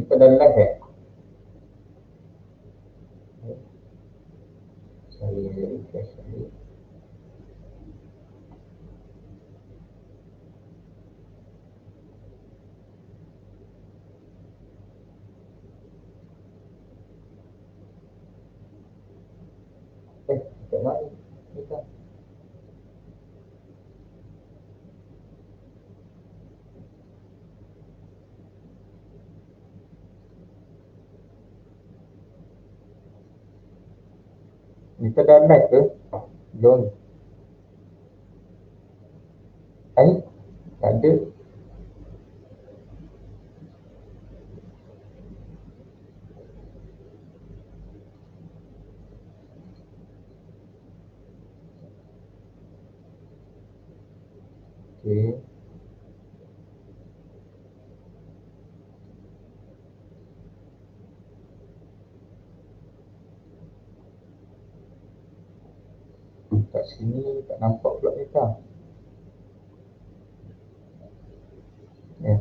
Kita dah live ya? Saya refresh lagi. Macam mana kita? Kita dah live ke? John. Tak ada. Okay. Kat sini tak nampak pula kita. Ya.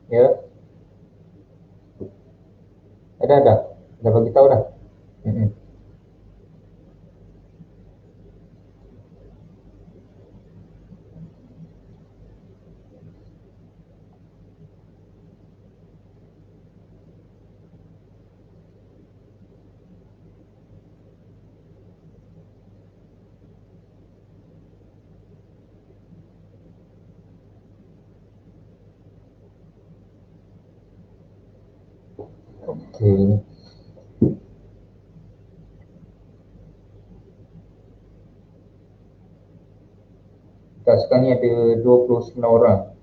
Ya, ada, dah bagi tahu dah. Mm-mm. Okey. Kita sekarang ni ada 29 orang.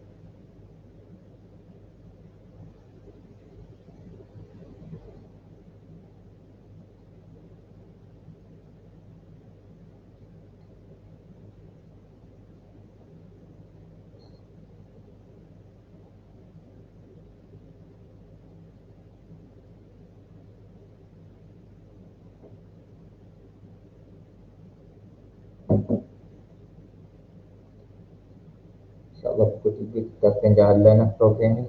InsyaAllah pukul 3 kita akan jalan lah program ni.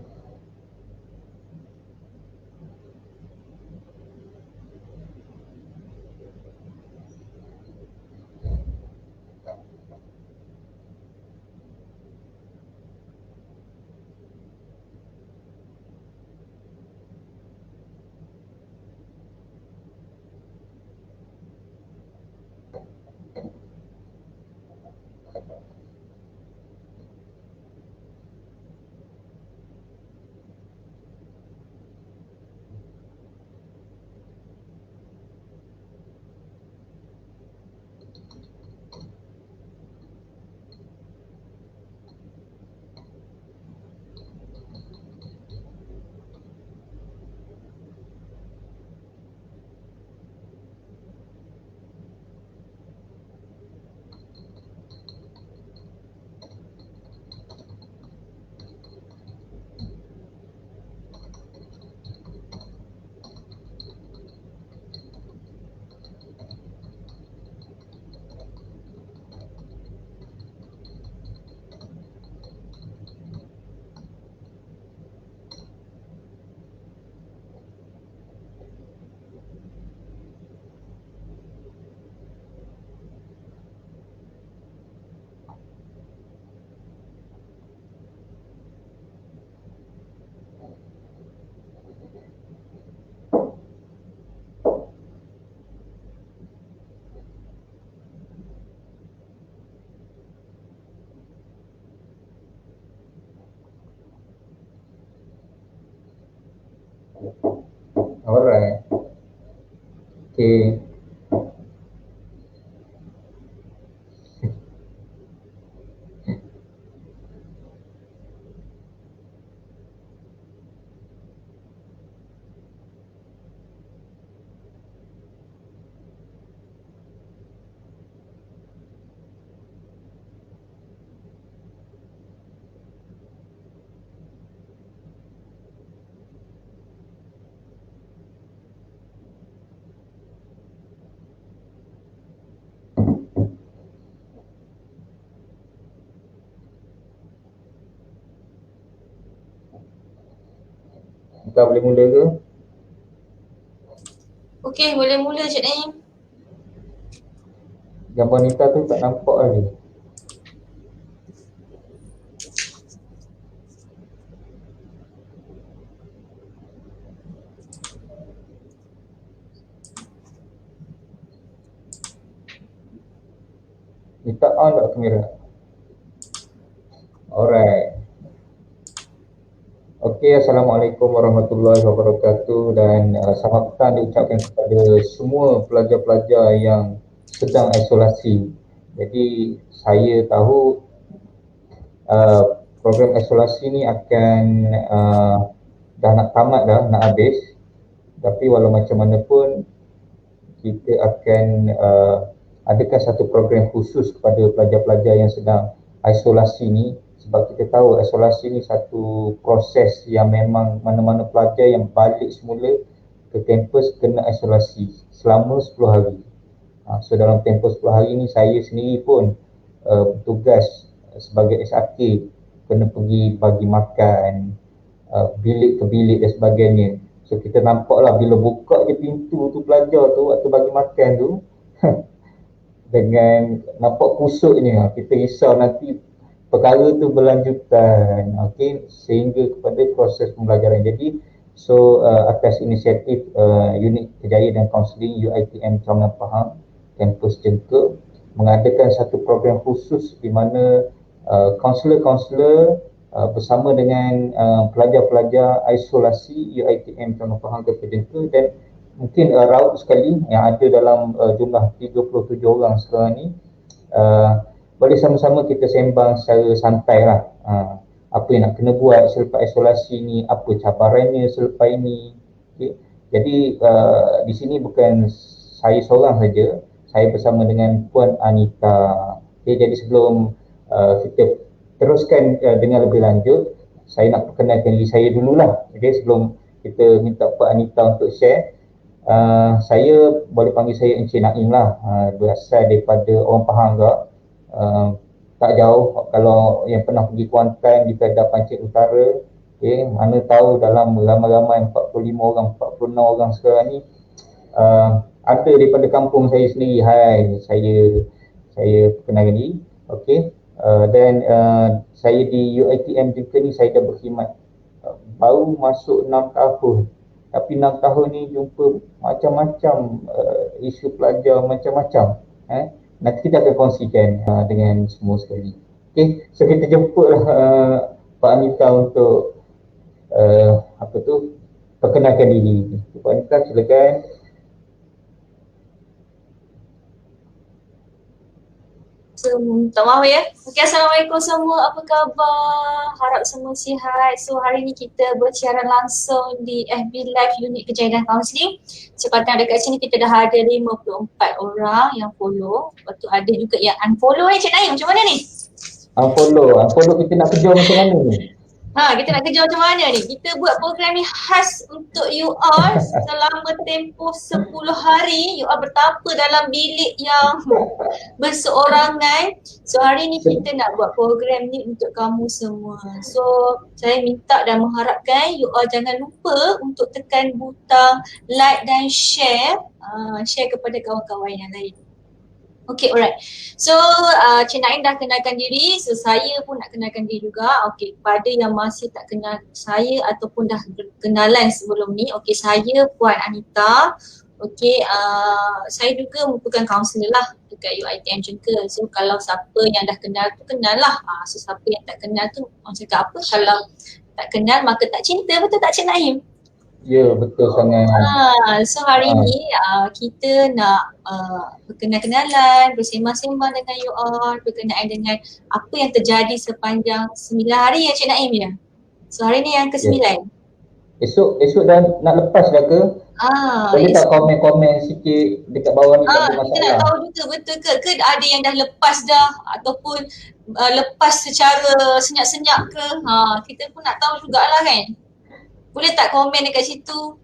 Alright. Okey. Kita boleh mula ke? Okey, boleh mula Cik Naim. Gambar Nita tu tak nampak lagi. Nita on tak kamera? Alright. Okey, Assalamualaikum warahmatullahi wabarakatuh dan selamat petang diucapkan kepada semua pelajar-pelajar yang sedang isolasi. Jadi saya tahu program isolasi ni akan dah nak tamat dah, nak habis. Tapi walau macam mana pun kita akan adakan satu program khusus kepada pelajar-pelajar yang sedang isolasi ni, sebab kita tahu isolasi ni satu proses yang memang mana-mana pelajar yang balik semula ke kampus kena isolasi selama 10 hari. So dalam tempoh 10 hari ni saya sendiri pun bertugas sebagai SRK, kena pergi bagi makan, bilik ke bilik dan sebagainya. So kita nampaklah bila buka je pintu tu pelajar tu waktu bagi makan tu dengan nampak kusutnya, kita risau nanti perkara tu berlanjutan, okey, sehingga kepada proses pembelajaran. Jadi atas inisiatif Unit Kejayaan dan Kaunseling UiTM Terengganu Pahang kampus Jengke mengadakan satu program khusus di mana kaunselor-kaunselor bersama dengan pelajar-pelajar isolasi UiTM Terengganu Pahang kampus Jengke dan mungkin raut sekali yang ada dalam jumlah 37 orang sekarang ni, boleh sama-sama kita sembang secara santai lah, apa yang nak kena buat selepas isolasi ni, apa cabarannya selepas ini. Okay. Jadi di sini bukan saya seorang saja, saya bersama dengan Puan Anita. Okay, jadi sebelum kita teruskan dengan lebih lanjut, saya nak perkenalkan diri saya dululah, okay, sebelum kita minta Puan Anita untuk share. Saya boleh panggil saya Encik Naim lah, berasal daripada orang Pahang juga, tak jauh. Kalau yang pernah pergi Kuantan di Kedah Pancit Utara, okay, mana tahu dalam ramai-ramai 45 orang, 46 orang sekarang ni ada daripada kampung saya sendiri. Hai, saya perkenalkan diri, okay. Dan saya di UiTM Jengke ni saya dah berkhidmat baru masuk 6 tahun. Tapi 6 tahun ni jumpa macam-macam isu pelajar, macam-macam. Nanti kita akan kongsikan dengan semua sekali. Okay, so kita jemputlah Pak Anita untuk perkenalkan diri. Pak Anita, silakan. Minta maaf ya. Okay, Assalamualaikum semua. Apa khabar? Harap semua sihat. So hari ni kita bersiaran langsung di FB Live Unit Kejayaan dan Kaunseling. Sepatutnya dekat sini kita dah ada 54 orang yang follow. Lepas tu ada juga yang unfollow. Cik Naim, macam mana ni? Unfollow kita nak kerja macam mana ni? Kita nak kerja macam mana ni? Kita buat program ni khas untuk you all selama tempoh 10 hari. You all bertapa dalam bilik yang berseorangan. So hari ni kita nak buat program ni untuk kamu semua. So saya minta dan mengharapkan you all jangan lupa untuk tekan butang like dan share. Share kepada kawan-kawan yang lain. Okay, alright. So, Cik Naim dah kenalkan diri. So, saya pun nak kenalkan diri juga. Okay, kepada yang masih tak kenal saya ataupun dah kenalan sebelum ni. Okay, saya Puan Anita. Okay, saya juga merupakan kaunselor lah dekat UiTM Jengke. So, kalau siapa yang dah kenal tu, kenal lah. So, siapa yang tak kenal tu, orang cakap apa? Kalau tak kenal, maka tak cinta. Betul tak, Cik Naim? Ya, betul sangat. So hari ni kita nak berkenal-kenalan, bersembang-sembang dengan you all berkenaan dengan apa yang terjadi sepanjang 9 hari ya Cik Naim ya. So hari ni yang ke-9. Esok dah nak lepas dah ke? Boleh tak komen-komen sikit dekat bawah ni tak ada masalah. Kita nak tahu juga betul ke ada yang dah lepas dah ataupun lepas secara senyap-senyap ke. Kita pun nak tahu jugalah kan. Boleh tak komen dekat situ?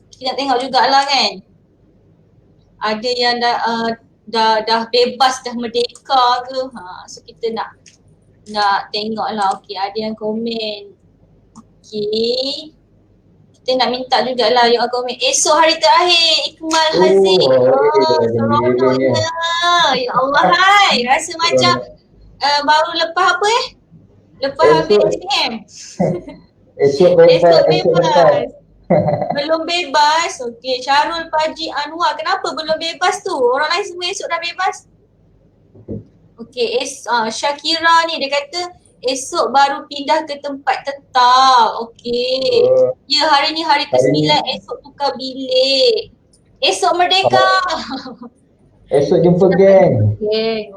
Kita nak tengok jugalah kan. Ada yang dah bebas, dah merdeka ke. So kita nak tengok lah. Okay, ada yang komen. Okay. Kita nak minta jugalah you all komen. Esok hari terakhir Ikmal Haziq. Seronoknya. Ya Allah hai. Rasa macam baru lepas apa lepas habis SPM. Esok bebas. Belum bebas. Okey, Syarul Paji Anwar. Kenapa belum bebas tu? Orang lain semua esok dah bebas. Okey, Syakira ni dia kata esok baru pindah ke tempat tetap. Okey. Ya, hari ni hari ke-9, esok tukar bilik. Esok merdeka. Esok jumpa geng. Okay.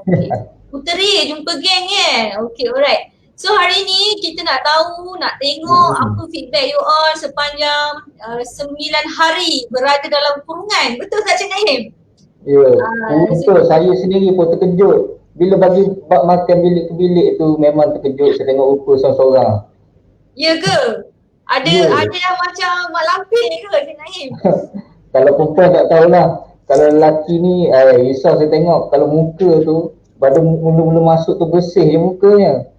Puteri jumpa geng kan. Okey, alright. So hari ni kita nak tahu, nak tengok apa feedback you all sepanjang 9 hari berada dalam kurungan. Betul tak Cik Naim? Ya, betul. Saya sendiri pun terkejut. Bila bagi bak makan bilik ke bilik tu memang terkejut saya tengok rupa seorang-seorang. Ya ke? Ada yang macam mak lampir ke Cik Naim? Kalau perempuan tak tahulah. Kalau lelaki ni risau saya tengok. Kalau muka tu pada mula-mula masuk tu bersih je mukanya.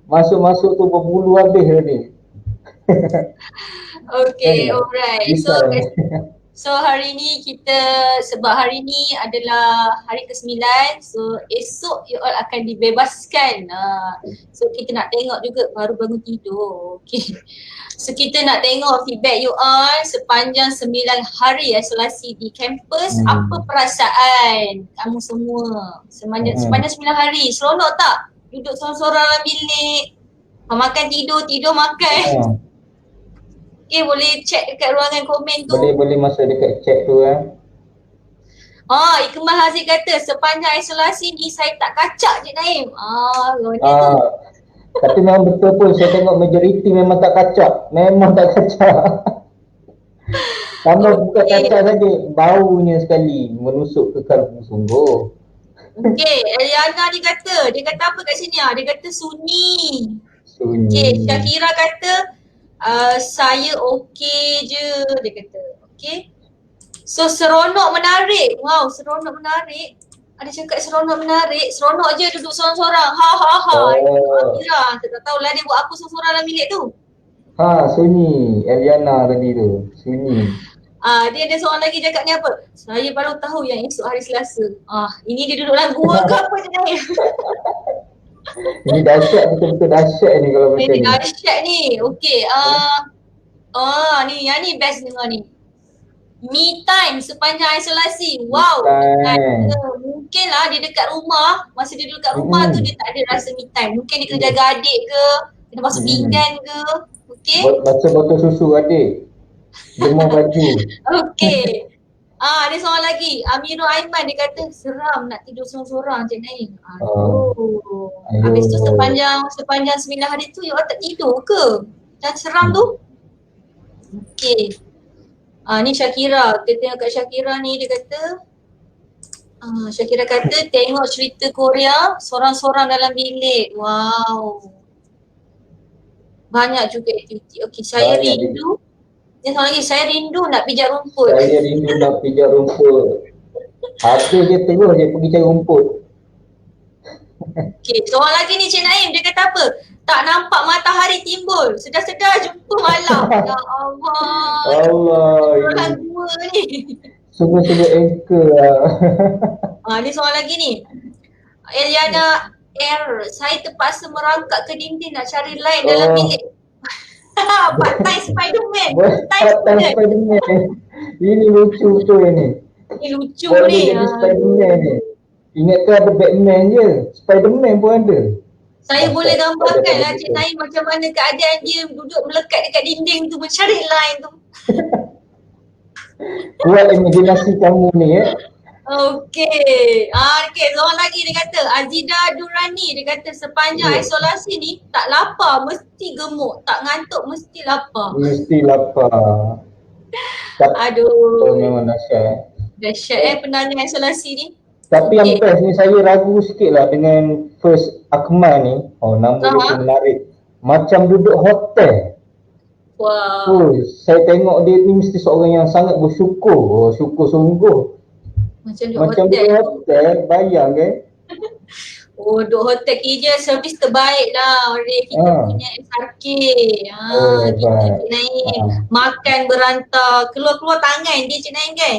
Masuk-masuk tu berbulu habis tadi. Okay, alright. Risau. So hari ni kita, sebab hari ni adalah hari ke-9, so esok you all akan dibebaskan. So kita nak tengok juga baru bangun tidur. Okay. So kita nak tengok feedback you all sepanjang 9 hari isolasi di kampus. Apa perasaan kamu semua sepanjang 9 hari? Seronok tak? Duduk sorang-sorang dalam bilik, makan tidur, tidur makan. Okay, boleh check dekat ruangan komen tu. Boleh masuk dekat chat tu Ikmal Haziq kata sepanjang isolasi ni saya tak kacak Cik Naim. Tapi memang betul pun, saya tengok majoriti memang tak kacak. Memang tak kacak. Tambah bukan kacak saja, baunya sekali menusuk ke kalbu sungguh. Okay, Eliana dia kata apa kat sini? Dia kata sunyi. Okay, Syakira kata saya okey je, dia kata. Okay. So seronok menarik. Wow, seronok menarik. Ada cakap seronok menarik. Seronok je duduk sorang-sorang. Syakira, tak tahulah dia buat apa sorang-sorang dalam bilik tu. Sunyi. Eliana tadi tu. Sunyi. Dia ada seorang lagi cakap ni apa? Saya baru tahu yang esok hari Selasa. Ini dia duduk dalam gua ke apa je ni? Ini dahsyat, betul-betul dahsyat ni kalau macam ni. Dahsyat ni. Okey. Yang ni best dengar ni. Me time sepanjang isolasi. Wow. Mungkin lah dia dekat rumah. Masa dia duduk kat rumah tu dia tak ada rasa me time. Mungkin dia kena jaga adik ke, kena basuh pinggan ke. Okey. Baca botol susu adik. Jemur baju. Okey. Ada seorang lagi, Amirul Aiman, dia kata seram nak tidur seorang-seorang Cik Naim. Habis tu sepanjang 9 hari tu you all tak tidur ke? Dan seram tu? Okey. Ni Syakira, kita tengok kat Syakira ni, dia kata Syakira kata tengok cerita Korea seorang-seorang dalam bilik. Wow. Banyak juga aktiviti. Okey, saya rindu. Dia seorang lagi, saya rindu nak pijak rumput. Saya rindu nak pijak rumput. Habis dia terus dia pergi cari rumput. Okay, seorang lagi ni Cik Naim, dia kata apa? Tak nampak matahari timbul. Sedar-sedar jumpa malam. Ya Allah. Orang dua ni. Sungguh-sungguh anchor lah. Ni seorang lagi ni. Eliana R. Saya terpaksa merangkak ke dinding nak cari light dalam bilik. Part-time Spiderman. Part-time Spiderman. Ini lucu betul ni. Ini lucu ni. Jadi Spiderman ni. Ingatkan ada Batman je. Spiderman pun ada. Saya boleh gambarkan lah Cik Naim macam mana keadaan dia duduk melekat dekat dinding tu mencari line tu. Kuat imaginasi kamu ni Okey. Seorang lagi dia kata Azida Durani, dia kata sepanjang isolasi ni tak lapar mesti gemuk, tak ngantuk mesti lapar. Mesti lapar. Aduh. Memang dahsyat. Dahsyat penangan isolasi ni. Tapi yang best ni saya ragu sikit lah dengan first Akmal ni. Nama dia pun menarik. Macam duduk hotel. Wow. Saya tengok dia ni mesti seorang yang sangat bersyukur. Syukur sungguh. Macam duduk hotel, bayang kan? Duduk hotel kerja servis terbaik lah. Kita punya SRK. Kita Cik Naim. Makan berantar, keluar-keluar tangan dia Cik Naim kan?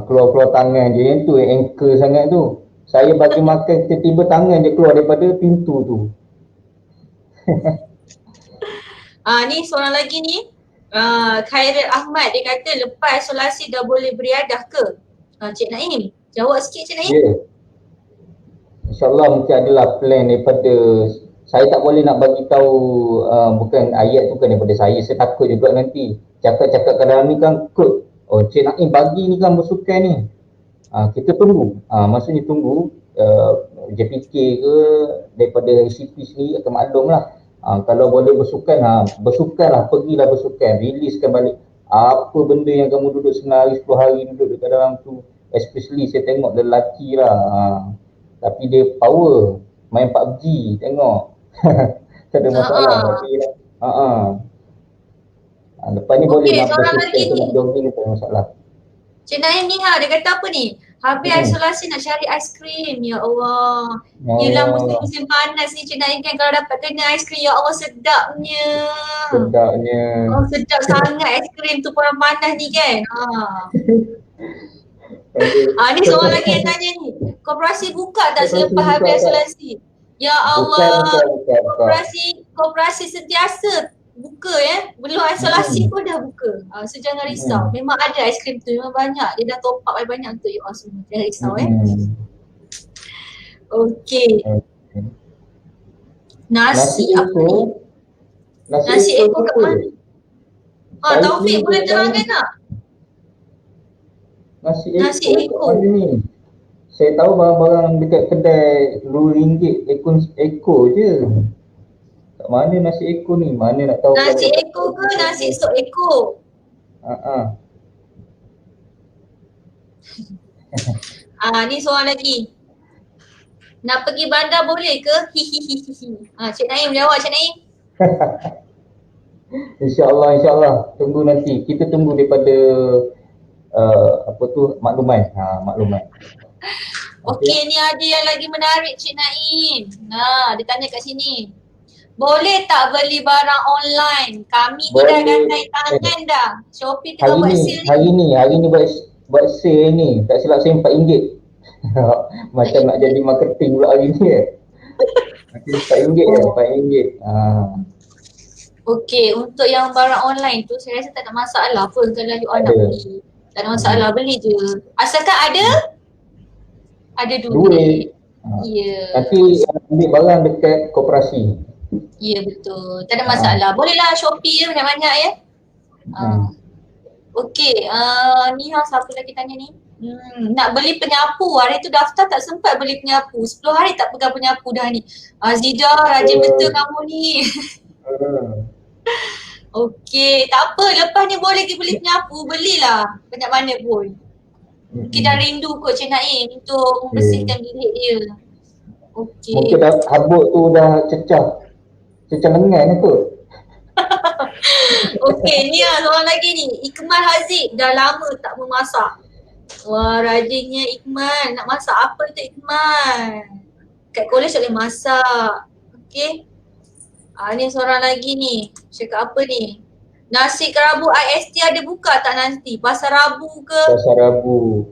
Keluar-keluar tangan je. Yang tu anchor sangat tu. Saya bagi makan, tiba-tiba tangan je keluar daripada pintu tu. Ni seorang lagi ni. Khairat Ahmad, dia kata lepas isolasi dah boleh beriadah ke? Cik Naim, jawab sikit Cik Naim. Ya. InsyaAllah mungkin adalah plan daripada, saya tak boleh nak bagi tahu bukan ayat tu kan daripada saya takut juga nanti cakap-cakap kadang ni kan kod. Cik Naim bagi ni kan bersukan ni. Kita tunggu. Maksudnya tunggu JPK ke daripada ICP sendiri akan maklum lah. Kalau boleh bersukan, bersukan lah, pergilah bersukan, riliskan balik apa benda yang kamu duduk 9 hari, 10 hari duduk dekat dalam tu. Especially saya tengok lelaki lah. Tapi dia power, main PUBG tengok. Tak ada masalah. Tapi lepas ni boleh nak bersukan, nak jogging, tak ada masalah. Cik Naim ni dia kata apa ni? Habis isolasi nak cari aiskrim. Ya Allah. Yelah musim-musim panas ni Cik Naim kan, kalau dapat kena aiskrim, ya Allah sedapnya. Sedapnya. Oh sedap sangat aiskrim tu orang panas ni kan. Ni seorang lagi yang tanya ni. Koperasi buka tak selepas habis isolasi? Ya Allah. Koperasi sentiasa buka ya. Belum isolasi pun dah buka. So jangan risau. Memang ada aiskrim tu, memang banyak. Dia dah top up banyak untuk you all semua. Jangan risau Okey. Nasi apa ni? Nasi ekor kat mana? Taufik boleh terangkan tak? Nasi ekor ni. Saya tahu barang-barang dekat kedai RM2 ekor je. Kat mana nasi ekor ni? Mana nak tahu? Nasi ekor ke nasi sop ekor? Ni soalan lagi. Nak pergi bandar boleh ke? Hihihihi. Cik Naim jawab, Cik Naim. InsyaAllah. Tunggu nanti. Kita tunggu daripada maklumat. Okey, ni ada yang lagi menarik Cik Naim. Dia tanya kat sini. Boleh tak beli barang online? Kami ni dah gantai tangan dah. Shopee tengah buat sale ni. Hari ni buat sale ni. Tak silap saya RM4. Macam nak jadi marketing pula hari ni RM4 Okey, untuk yang barang online tu saya rasa tak ada masalah pun kalau you all nak beli. Tak ada masalah, beli je. Asalkan ada duit. Ya. Nanti ambil barang dekat koperasi. Ya betul. Tak ada masalah. Bolehlah Shopee je banyak-banyak ya. Okey, ni siapa lagi tanya ni? Nak beli penyapu. Hari tu daftar tak sempat beli penyapu. 10 hari tak pegang penyapu dah ni. Azidah, rajin betul kamu ni. Okey, tak apa. Lepas ni boleh pergi beli penyapu. Belilah banyak mana pun. Mungkin dah rindu kot Cik Naim untuk membersihkan bilik dia. Okey. Mungkin dah habuk tu dah cecah lengan kot. Okey, ni soalan lagi ni. Ikmal Haziq dah lama tak memasak. Wah, rajinnya Ikmal. Nak masak apa tu Ikmal? Kat college tak boleh masak. Okey. Ni seorang lagi ni. Cakap apa ni? Nasi kerabu IST ada buka tak nanti? Pasar Rabu ke? Pasar Rabu.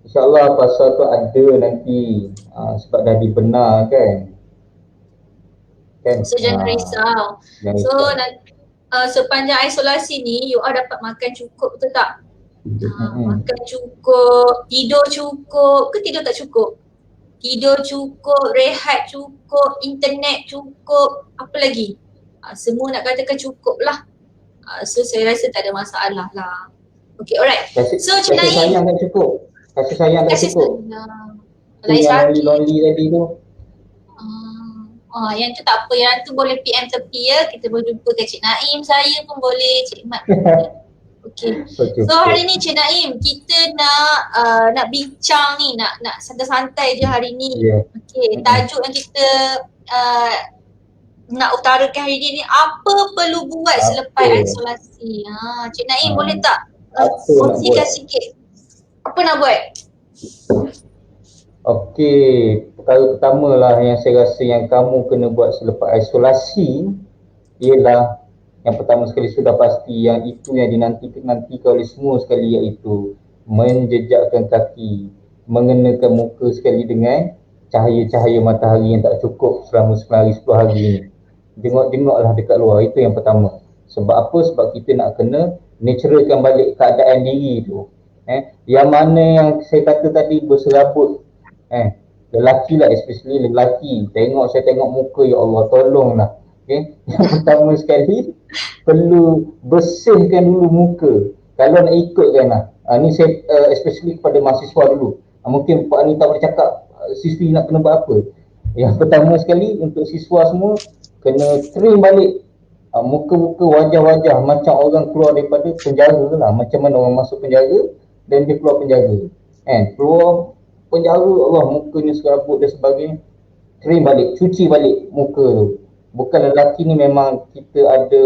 InsyaAllah pasar tu ada nanti. Sebab dah dibenar kan. So jangan risau. Sepanjang isolasi ni you all dapat makan cukup, betul tak? Makan cukup, tidur cukup ke tidur tak cukup? Tidur cukup, rehat cukup, internet cukup, apa lagi? Semua nak katakan cukup lah. So saya rasa tak ada masalah lah. Okay, alright. So Cik Naim, kasih sayang tak cukup. Kasih sayang tak cukup. Yang lonely tadi tu. Yang tu tak apa, yang tu boleh PM tepi ya. Kita boleh jumpa ke Cik Naim, saya pun boleh, Cik Mat. Okay. So hari ni Cik Naim, kita nak bincang ni, nak santai-santai je hari ni. Okay, tajuk yang kita nak utarakan hari ni, apa perlu buat selepas isolasi? Cik Naim boleh tak kongsikan sikit? Apa nak buat? Okey, perkara pertama lah yang saya rasa yang kamu kena buat selepas isolasi ialah yang pertama sekali sudah pasti yang itu yang dinanti oleh semua sekali, iaitu menjejakkan kaki, mengenakan muka sekali dengan cahaya-cahaya matahari yang tak cukup selama 9 hari 10 hari ni. Tengoklah dekat luar, itu yang pertama. Sebab apa? Sebab kita nak kena naturalkan balik keadaan diri tu. Yang mana yang saya kata tadi berserabut, lelaki lah, especially lelaki, saya tengok muka, ya Allah tolonglah. Yang pertama sekali perlu bersihkan dulu muka. Kalau nak ikutkan lah, ni saya especially kepada mahasiswa dulu. Mungkin Pak Anita boleh cakap siswi nak kena buat apa. Yang pertama sekali untuk siswa semua, kena trim balik muka-muka, wajah-wajah macam orang keluar daripada penjara lah. Macam mana orang masuk penjara dan dia keluar penjara. Keluar penjara, Allah mukanya serabut dan sebagainya. Trim balik, cuci balik muka tu. Bukan lelaki ni memang kita ada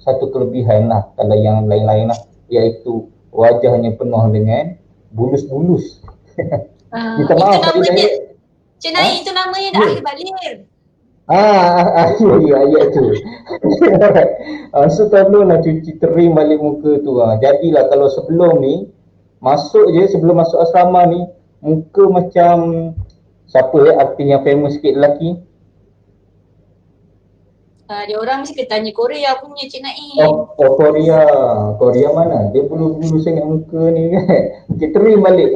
satu kelebihan lah, kalau yang lain-lain lah, iaitu wajahnya penuh dengan bulus-bulus. Minta Itu maaf tadi namanya, direct. Cik Naim, itu namanya dah Ya. akhir balir. Ya, ayat tu. So tolonglah cuci tering balik muka tu. Jadilah kalau sebelum ni, sebelum masuk asrama ni, muka macam siapa artis yang famous sikit lelaki? Dia orang mesti kena tanya Korea punya Cik Naim. Korea. Korea mana? Dia bulu-bulu sangat muka ni kan. Kita tering balik.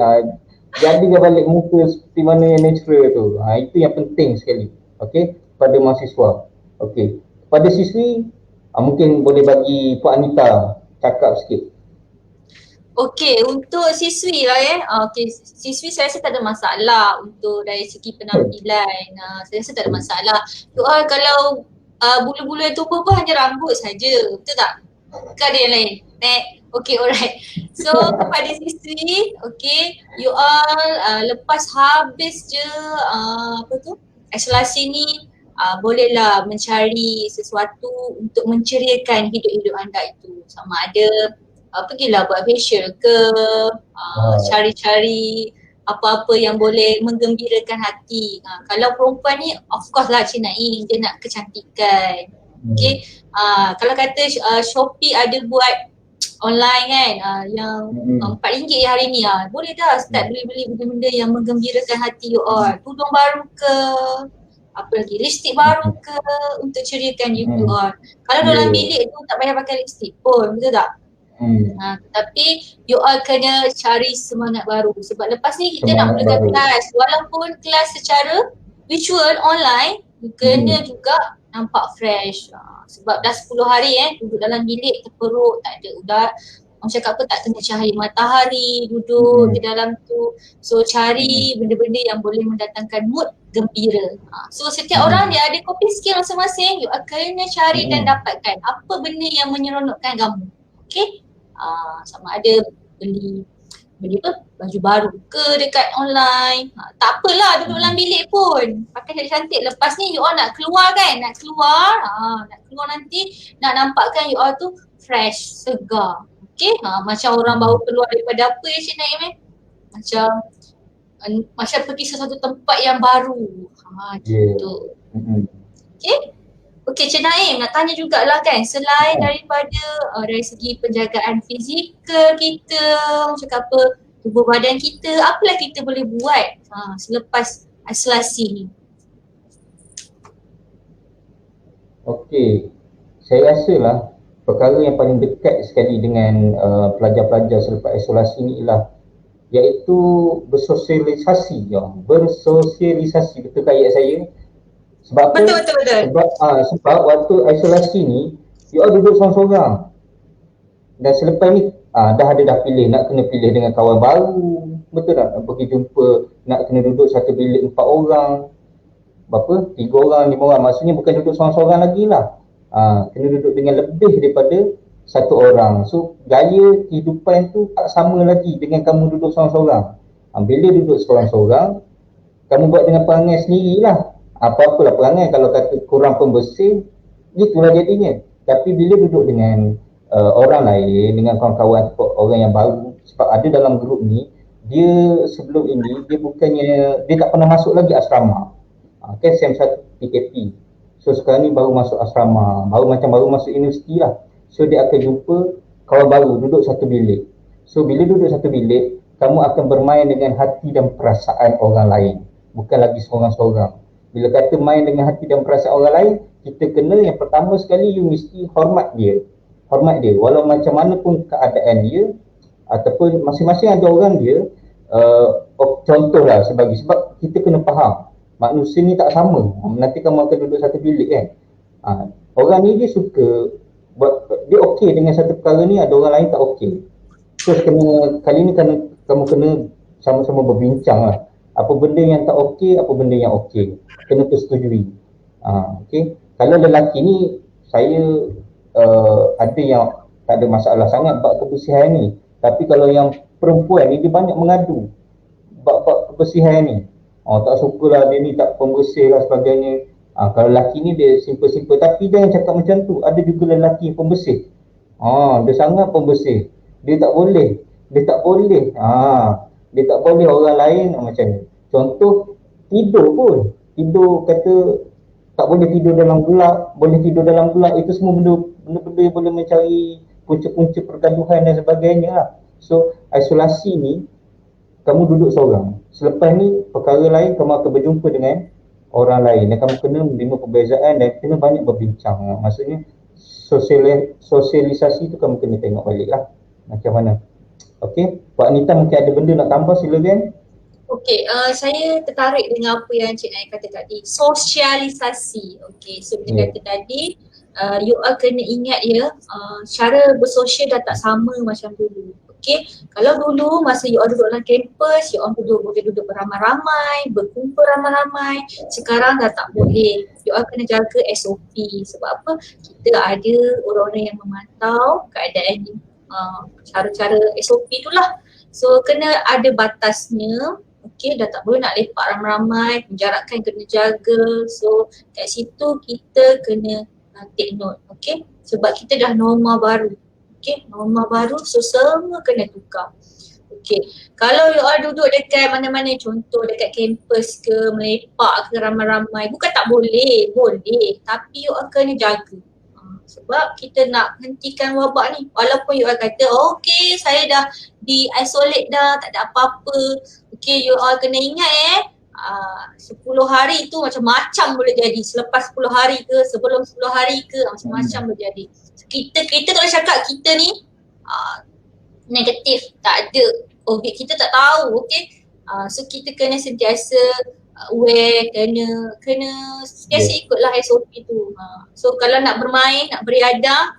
Jadikan balik muka seperti mana yang natural tu. Itu yang penting sekali. Okey, pada mahasiswa. Okey. Pada siswi, mungkin boleh bagi Puan Anita cakap sikit. Okey, untuk siswi lah okey, siswi saya rasa tak ada masalah untuk dari segi penampilan. Saya rasa tak ada masalah. Kalau bulu-bulu yang tumbuh pun hanya rambut saja, betul tak? Bukan ada yang lain. Okay, alright. So kepada siswi, okay, you all lepas habis je isolasi ni, bolehlah mencari sesuatu untuk menceriakan hidup-hidup anda itu. Sama ada pergilah buat facial ke, cari-cari apa-apa yang boleh menggembirakan hati. Kalau perempuan ni, of course lah Cik Naim, dia nak kecantikan. Okay, kalau kata Shopee ada buat online kan, yang RM4 hari ni, boleh dah start beli-beli benda-benda yang menggembirakan hati you all. Tudung baru ke, apa lagi, lipstick baru ke, untuk ceriakan you all. Kalau dalam bilik tu tak payah pakai lipstick pun, betul tak? Tetapi you all kena cari semangat baru sebab lepas ni kita nak mulakan kelas, walaupun kelas secara virtual online, you kena juga nampak fresh. Sebab dah 10 hari duduk dalam bilik terperuk, tak ada udat, orang cakap apa, tak kena cahaya matahari, duduk di dalam tu. So cari benda-benda yang boleh mendatangkan mood gembira. So setiap orang dia ada coping skill masing-masing, you kena cari dan dapatkan apa benda yang menyeronokkan kamu. Okay, sama ada beli apa, baju baru ke dekat online, tak apalah duduk dalam bilik pun, pakai cantik-cantik. Lepas ni you all nak keluar kan, nak keluar nanti nak nampakkan you all tu fresh, segar. Okay, macam orang baru keluar daripada apa Cik Naim macam pergi sesuatu tempat yang baru, gitu. Okay. Okey, Cik Naim, nak tanya jugalah kan, selain daripada dari segi penjagaan fizikal kita, macam apa, tubuh badan kita, apalah kita boleh buat selepas isolasi ni? Okey, saya rasalah perkara yang paling dekat sekali dengan pelajar-pelajar selepas isolasi ni ialah iaitu bersosialisasi. Bersosialisasi, betul ayat saya? Sebab betul. Sebab waktu isolasi ni you all duduk seorang-seorang. Dan selepas ni dah pilih, nak kena pilih dengan kawan baru, betul tak? Nak pergi jumpa, nak kena duduk satu bilik 4 orang, 3 orang, 5 orang. Maksudnya bukan duduk seorang-seorang lagi lah. Kena duduk dengan lebih daripada 1 orang. So gaya kehidupan tu tak sama lagi dengan kamu duduk seorang-seorang. Bila duduk seorang-seorang, kamu buat dengan perangai sendirilah. Apa-apalah perangai, kalau kata kurang pembersih, itulah jadinya. Tapi bila duduk dengan orang lain, dengan kawan-kawan orang yang baru, sebab ada dalam grup ni, dia sebelum ini dia tak pernah masuk lagi asrama. Kan SEM 1 PKP. So sekarang ni baru masuk asrama, baru masuk universiti lah. So dia akan jumpa kawan baru, duduk satu bilik. So bila duduk satu bilik, kamu akan bermain dengan hati dan perasaan orang lain, bukan lagi seorang-seorang. Bila kata main dengan hati dan perasaan orang lain, kita kena yang pertama sekali, you mesti hormat dia. Walau macam mana pun keadaan dia, ataupun masing-masing ada orang dia. Contohlah sebab kita kena faham, manusia ni tak sama. Nanti kamu akan duduk satu bilik kan. Orang ni dia suka dia okey dengan satu perkara ni, ada orang lain tak okey. So kali ni kamu kena sama-sama berbincang lah. Apa benda yang tak okey, apa benda yang okey. Kena persetujui. Okay. Kalau lelaki ni, saya ada yang tak ada masalah sangat bab kebersihan ni. Tapi kalau yang perempuan ni, dia banyak mengadu bab kebersihan ni. Tak sukalah dia ni tak pembersih lah sebagainya. Kalau lelaki ni dia simple-simple. Tapi jangan cakap macam tu. Ada juga lelaki yang pembersih. Dia sangat pembersih. Dia tak boleh. Dia tak boleh orang lain macam ni. Contoh tidur pun. Tidur kata tak boleh tidur dalam gelap, boleh tidur dalam gelap, itu semua benda-benda yang boleh mencari punca-punca pergaduhan dan sebagainya lah. So isolasi ni kamu duduk seorang. Selepas ni perkara lain kamu akan berjumpa dengan orang lain dan kamu kena menerima perbezaan dan kena banyak berbincang. Maksudnya sosialisasi tu kamu kena tengok balik lah macam mana. Okey, Pak Anita mungkin ada benda nak tambah, silakan. Okey, saya tertarik dengan apa yang Cik Naim kata tadi, sosialisasi. Okey, so dia kata tadi you all kena ingat ya, cara bersosial dah tak sama macam dulu. Okey, kalau dulu masa you all duduk dalam kampus, you all boleh duduk beramai-ramai, berkumpul ramai-ramai. Sekarang dah tak boleh. You all kena jaga SOP. Sebab apa? Kita ada orang-orang yang memantau keadaan cara-cara SOP tu lah. So kena ada batasnya. Okay, dah tak boleh nak lepak ramai-ramai, penjarakan kena jaga. So kat situ kita kena take note, okay. Sebab kita dah norma baru, okay, norma baru, so semua kena tukar. Okay, kalau you all duduk dekat mana-mana, contoh dekat kampus ke, melepak ke ramai-ramai, bukan tak boleh, boleh, tapi you all kena jaga. Sebab kita nak hentikan wabak ni. Walaupun you all kata, okay saya dah di-isolate dah, tak ada apa-apa. Okay, you all kena ingat 10 hari tu macam-macam boleh jadi. Selepas 10 hari ke, sebelum 10 hari ke, macam-macam boleh jadi. So, kita kalau cakap kita ni negatif, tak ada COVID, kita tak tahu, okay. So kita kena sentiasa aware, kena sentiasa ikutlah SOP tu. So kalau nak bermain, nak beriadah,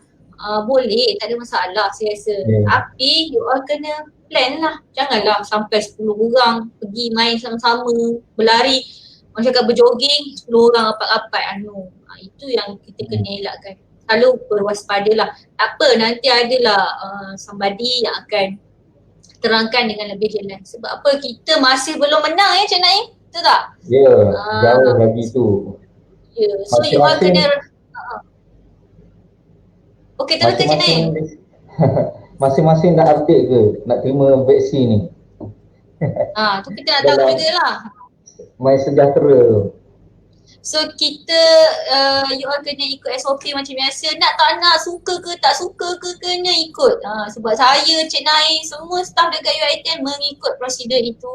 boleh, tak ada masalah saya rasa. Tapi you all kena plan lah. Janganlah sampai 10 orang pergi main sama-sama, berlari, macam cakap berjoging, 10 orang rapat-rapat. Itu yang kita kena elakkan. Selalu berwaspadalah. Tak apa, nanti adalah somebody yang akan terangkan dengan lebih jelas. Sebab apa? Kita masih belum menang ya Cik Naim? Betul tak? Ya, jauh lagi tu. Ya, so you all kena okey, terus Cik Naim. Masing-masing dah update ke nak terima vaksin ni? Tu kita nak tahu jugalah. Main sejahtera. So kita you all kena ikut SOP macam biasa. Nak tak nak, suka ke tak suka ke, kena ikut. Sebab saya, Cik Naim, semua staff dekat UiTM mengikut prosedur itu.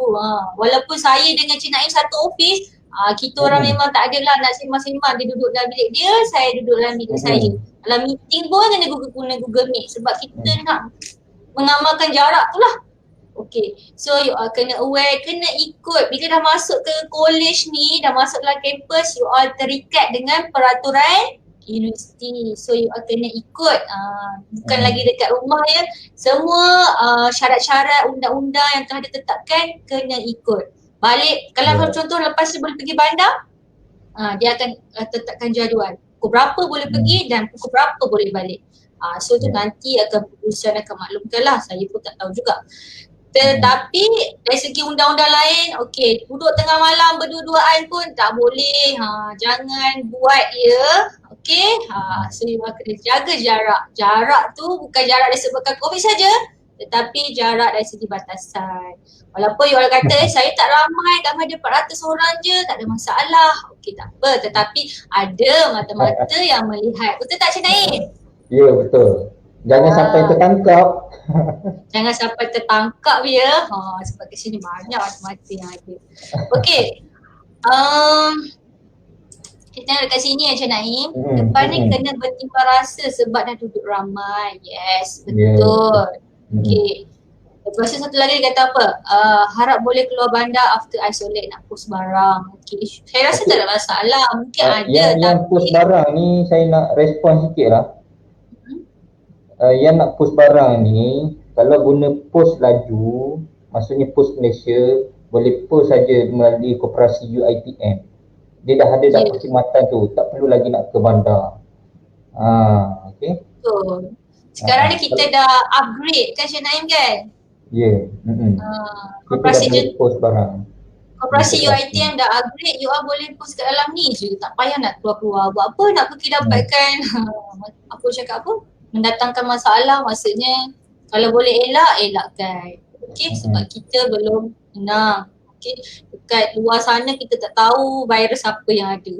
Walaupun saya dengan Cik Naim satu office, kita orang memang tak adalah nak sembang-sembang. Dia duduk dalam bilik dia, saya duduk dalam bilik saya. Dalam meeting pun kena Google Meet sebab kita nak mengamalkan jarak tu lah. Okay, so you all kena aware, kena ikut. Bila dah masuk ke college ni, dah masuk dalam campus, you all terikat dengan peraturan universiti. So you all kena ikut, bukan lagi dekat rumah ya. Semua syarat-syarat undang-undang yang telah ditetapkan kena ikut. Balik, kalau contoh lepas tu boleh pergi bandar, dia akan tetapkan jadual. Pukul berapa boleh pergi dan pukul berapa boleh balik. So tu nanti akan perusahaan akan maklumkan lah, saya pun tak tahu juga. Tetapi dari segi undang-undang lain, okey, duduk tengah malam berdua-duaan pun tak boleh. Jangan buat ya. Okey. So you kena jaga jarak. Jarak tu bukan jarak disebabkan COVID saja, tetapi jarak dari segi batasan. Walaupun you all kata saya tak ramai, kat mana 400 orang je, tak ada masalah. Okey, tak apa. Tetapi ada mata-mata yang melihat. Betul tak Cik Naim? Ya, betul. Jangan sampai tertangkap. Jangan sampai tertangkap ya. Sebab kat sini banyak mata-mata yang ada. Okey. Kita tengok dekat sini Cik Naim. Depan ni kena bertimbang rasa sebab dah duduk ramai. Yes, betul. Okey. Lepas tu satu lagi dia kata apa? Harap boleh keluar bandar after isolate nak post barang. Okay. Saya rasa tak ada masalah. Mungkin ada yang post barang ni saya nak respon sikit lah. Yang nak post barang ni, kalau guna post laju, maksudnya post Malaysia, boleh post saja melalui koperasi UiTM. Dia dah ada dah perkhidmatan tu, tak perlu lagi nak ke bandar. Okay. Betul. Sekarang ni kita dah upgrade kan Cik Naim kan? Ya. Koperasi post barang. Koperasi UiTM dah upgrade, you all boleh post kat dalam ni je. Tak payah nak keluar-keluar. Buat apa nak pergi dapatkan apa cakap apa? Mendatangkan masalah, maksudnya kalau boleh elakkan. Okay, sebab kita belum menang. Okay, dekat luar sana kita tak tahu virus apa yang ada.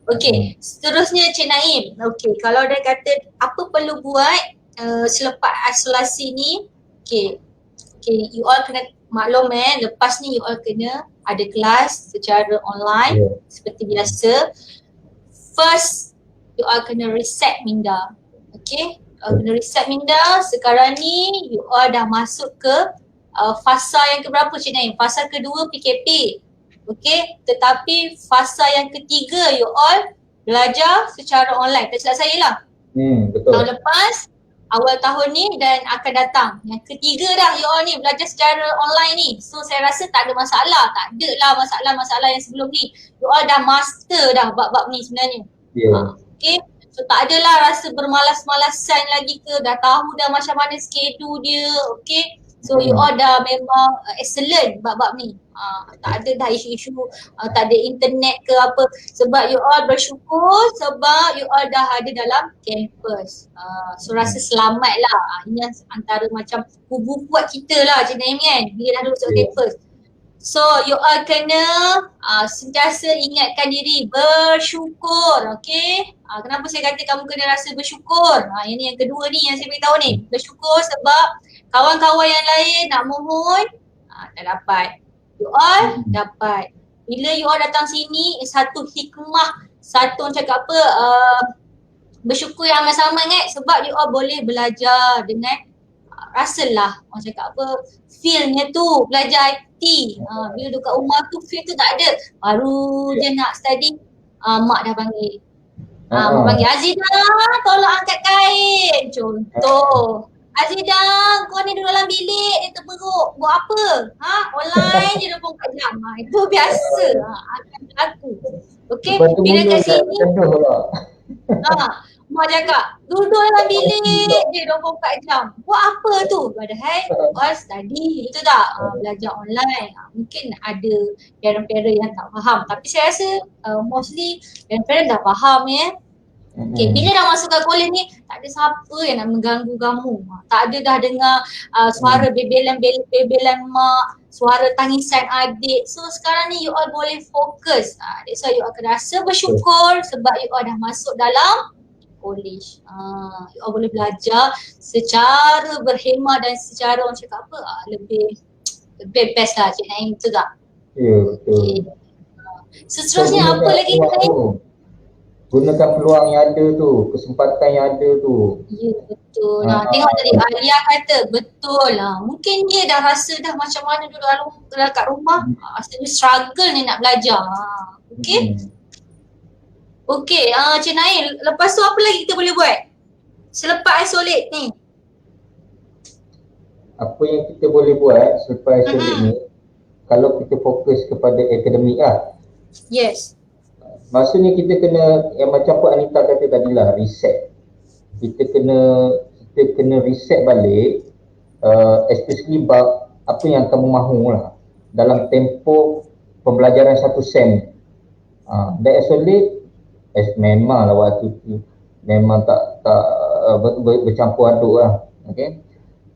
Okay, seterusnya Cik Naim. Okay, kalau dia kata apa perlu buat selepas isolasi ni, okay, you all kena maklum lepas ni you all kena ada kelas secara online seperti biasa. First, you all kena reset minda. Okay, kena reset minda. Sekarang ni you all dah masuk ke fasa yang keberapa Cik Naim? Fasa kedua PKP. Okay, tetapi fasa yang ketiga you all belajar secara online. Tak silap saya lah. Betul. Tahun lepas, awal tahun ni dan akan datang. Yang ketiga dah you all ni belajar secara online ni. So saya rasa tak ada masalah. Tak ada lah masalah-masalah yang sebelum ni. You all dah master dah bab-bab ni sebenarnya. Okay. So tak adalah rasa bermalas-malasan lagi ke. Dah tahu dah macam mana schedule dia. Okay. So you all dah memang excellent bab-bab ni. Tak ada dah isu-isu tak ada internet ke apa. Sebab you all bersyukur sebab you all dah ada dalam campus. So rasa selamat lah. Ini antara macam kubu kuat kita lah Cik Naim kan. Bila dah duduk campus. So you all kena sentiasa ingatkan diri bersyukur. Okay. Kenapa saya kata kamu kena rasa bersyukur? Ini yang kedua ni yang saya beritahu ni. Bersyukur sebab kawan-kawan yang lain nak mohon tak dapat. You all dapat. Bila you all datang sini, satu hikmah, satu orang cakap apa, bersyukur yang sama-sama kan. Sebab you all boleh belajar dengan rasalah orang cakap apa, feel-nya tu, belajar IT. Bila dekat rumah tu feel tu tak ada. Baru je nak study, mak dah panggil. Mak panggil, Azidah tolong angkat kain. Contoh. Azidah, kau ni duduk dalam bilik, dia terperuk. Buat apa? Online je 24 jam. Itu biasa. Akan berlaku. Okay, bila kat sini, mak cakap, duduk dalam bilik je 24 jam. Buat apa tu? Padahal all study, betul tak? Belajar online. Mungkin ada parent-parent yang tak faham. Tapi saya rasa mostly parent-parent dah faham ya. Okay, bila dah masuk ke kolej ni, tak ada siapa yang nak mengganggu kamu. Tak ada dah dengar suara bebelan mak, suara tangisan adik. So sekarang ni you all boleh fokus. That's why you all akan rasa bersyukur sebab you all dah masuk dalam kolej. You all boleh belajar secara berhemah dan secara orang cakap apa, lebih best lah Cik Naim, betul tak? Ya, betul. Okay. Seterusnya apa lagi Cik Naim? Gunakan peluang yang ada tu, kesempatan yang ada tu. Ya betul. Tengok tadi Alia kata betul lah. Mungkin dia dah rasa dah macam mana duduk kat rumah. Rasanya struggle ni nak belajar. Okay. Okay, Cik Nail, lepas tu apa lagi kita boleh buat? Selepas isolate ni. Apa yang kita boleh buat selepas isolate ni, kalau kita fokus kepada akademik lah. Yes. Maksudnya kita kena, yang macam Puan Anita kata tadi lah, reset. Kita kena reset balik, especially bab apa yang kamu mahu lah dalam tempoh pembelajaran satu sem. Dan isolate, memang lah waktu tu memang tak bercampur aduk lah. Okay.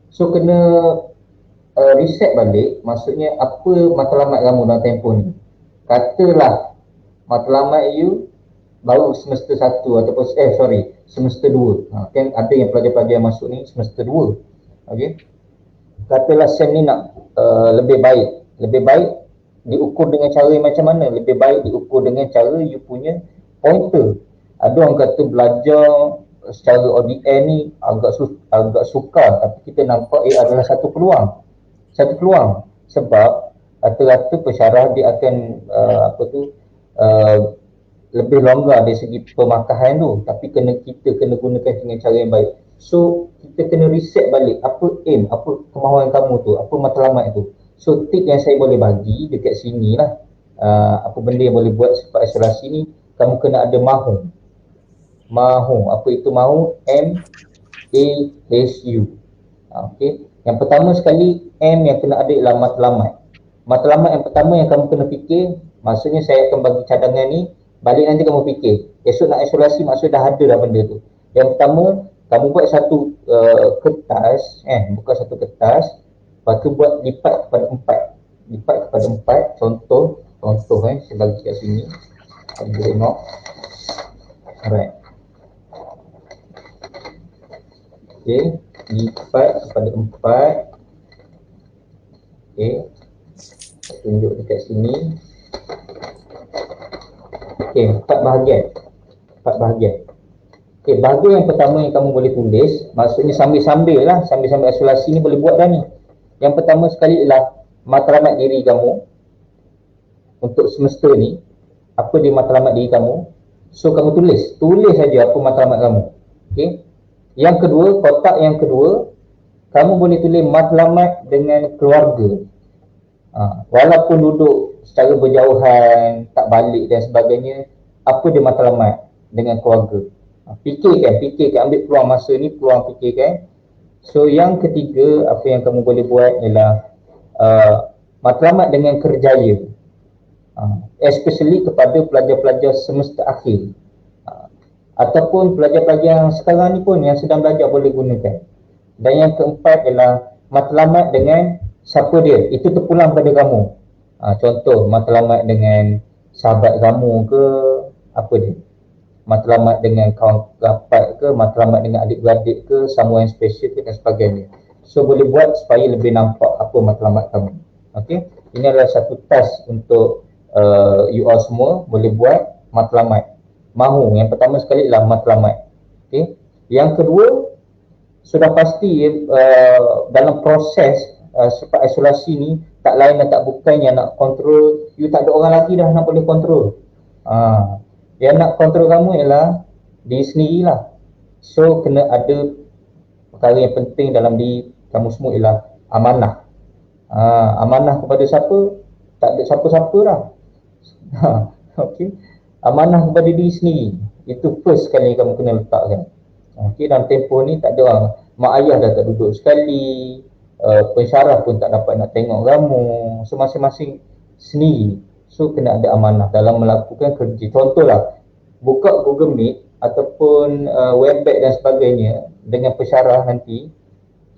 So kena reset balik, maksudnya apa matlamat kamu dalam tempoh ni. Katalah matlamat you baru semester 1 ataupun semester 2. Kan ada yang pelajar-pelajar yang masuk ni semester 2. Okey. Katalah sem ni nak lebih baik diukur dengan cara yang macam mana? Lebih baik diukur dengan cara you punya pointer. Ada orang kata belajar secara ODN ni agak sukar, tapi kita nampak adalah satu peluang sebab rata-rata pensyarah dia akan lebih longgar dari segi pemarkahan tu, tapi kita kena gunakan dengan cara yang baik. So kita kena reset balik apa aim, apa kemahuan kamu tu, apa matlamat tu. So tip yang saya boleh bagi dekat sini lah, apa benda yang boleh buat selepas isolasi ni, kamu kena ada mahu. Apa itu mahu? M-A-H-U. Okay. Yang pertama sekali, M yang kena ada ialah matlamat. Matlamat yang pertama yang kamu kena fikir, maksudnya saya akan bagi cadangan ni, balik nanti kamu fikir. Esok nak isolasi maksud dah ada dah benda tu. Yang pertama, kamu buat satu kertas, bukan satu kertas, Lepas tu buat lipat kepada 4. Lipat kepada 4, contoh saya bagi kat sini. Kita tengok. Alright. Okay, lipat kepada 4. Okay, tunjuk dekat sini. Okay, 4 bahagian. Okay, bahagian yang pertama yang kamu boleh tulis, maksudnya sambil-sambil isolasi ni boleh buat dah ni. Yang pertama sekali ialah matlamat diri kamu untuk semesta ni. Apa dia matlamat diri kamu? So kamu tulis saja apa matlamat kamu. Okay. Yang kedua, kotak yang kedua, kamu boleh tulis matlamat dengan keluarga. Walaupun duduk secara berjauhan, tak balik dan sebagainya, apa dia matlamat dengan keluarga. Fikirkan, ambil peluang masa ni, peluang fikirkan. So yang ketiga, apa yang kamu boleh buat ialah matlamat dengan kerjaya, especially kepada pelajar-pelajar semester akhir, ataupun pelajar-pelajar yang sekarang ni pun yang sedang belajar boleh gunakan. Dan yang keempat ialah matlamat dengan siapa dia, itu terpulang pada kamu. Contoh matlamat dengan sahabat kamu ke, apa dia, matlamat dengan kawan rapat ke, matlamat dengan adik-beradik ke, someone special ke dan sebagainya. So boleh buat supaya lebih nampak apa matlamat kamu. Okay, ini adalah satu task untuk you all semua boleh buat matlamat. Mahu, yang pertama sekali ialah matlamat. Okay, yang kedua, sudah pasti dalam proses sebab isolasi ni tak lain dan tak bukan yang nak kontrol, you tak ada orang lagi dah nak boleh kontrol. Yang nak kontrol kamu ialah diri sendirilah. So kena ada perkara yang penting dalam diri kamu semua ialah amanah. Amanah kepada siapa? Tak ada siapa-siapa dah. Okay. Amanah kepada diri sendiri, itu first sekali kamu kena letakkan. Okay, dalam tempoh ni tak ada orang, mak ayah dah tak duduk sekali, pensyarah pun tak dapat nak tengok kamu, so masing-masing sendiri. So kena ada amanah dalam melakukan kerja. Contohlah, buka Google Meet ataupun Webex dan sebagainya dengan pensyarah nanti.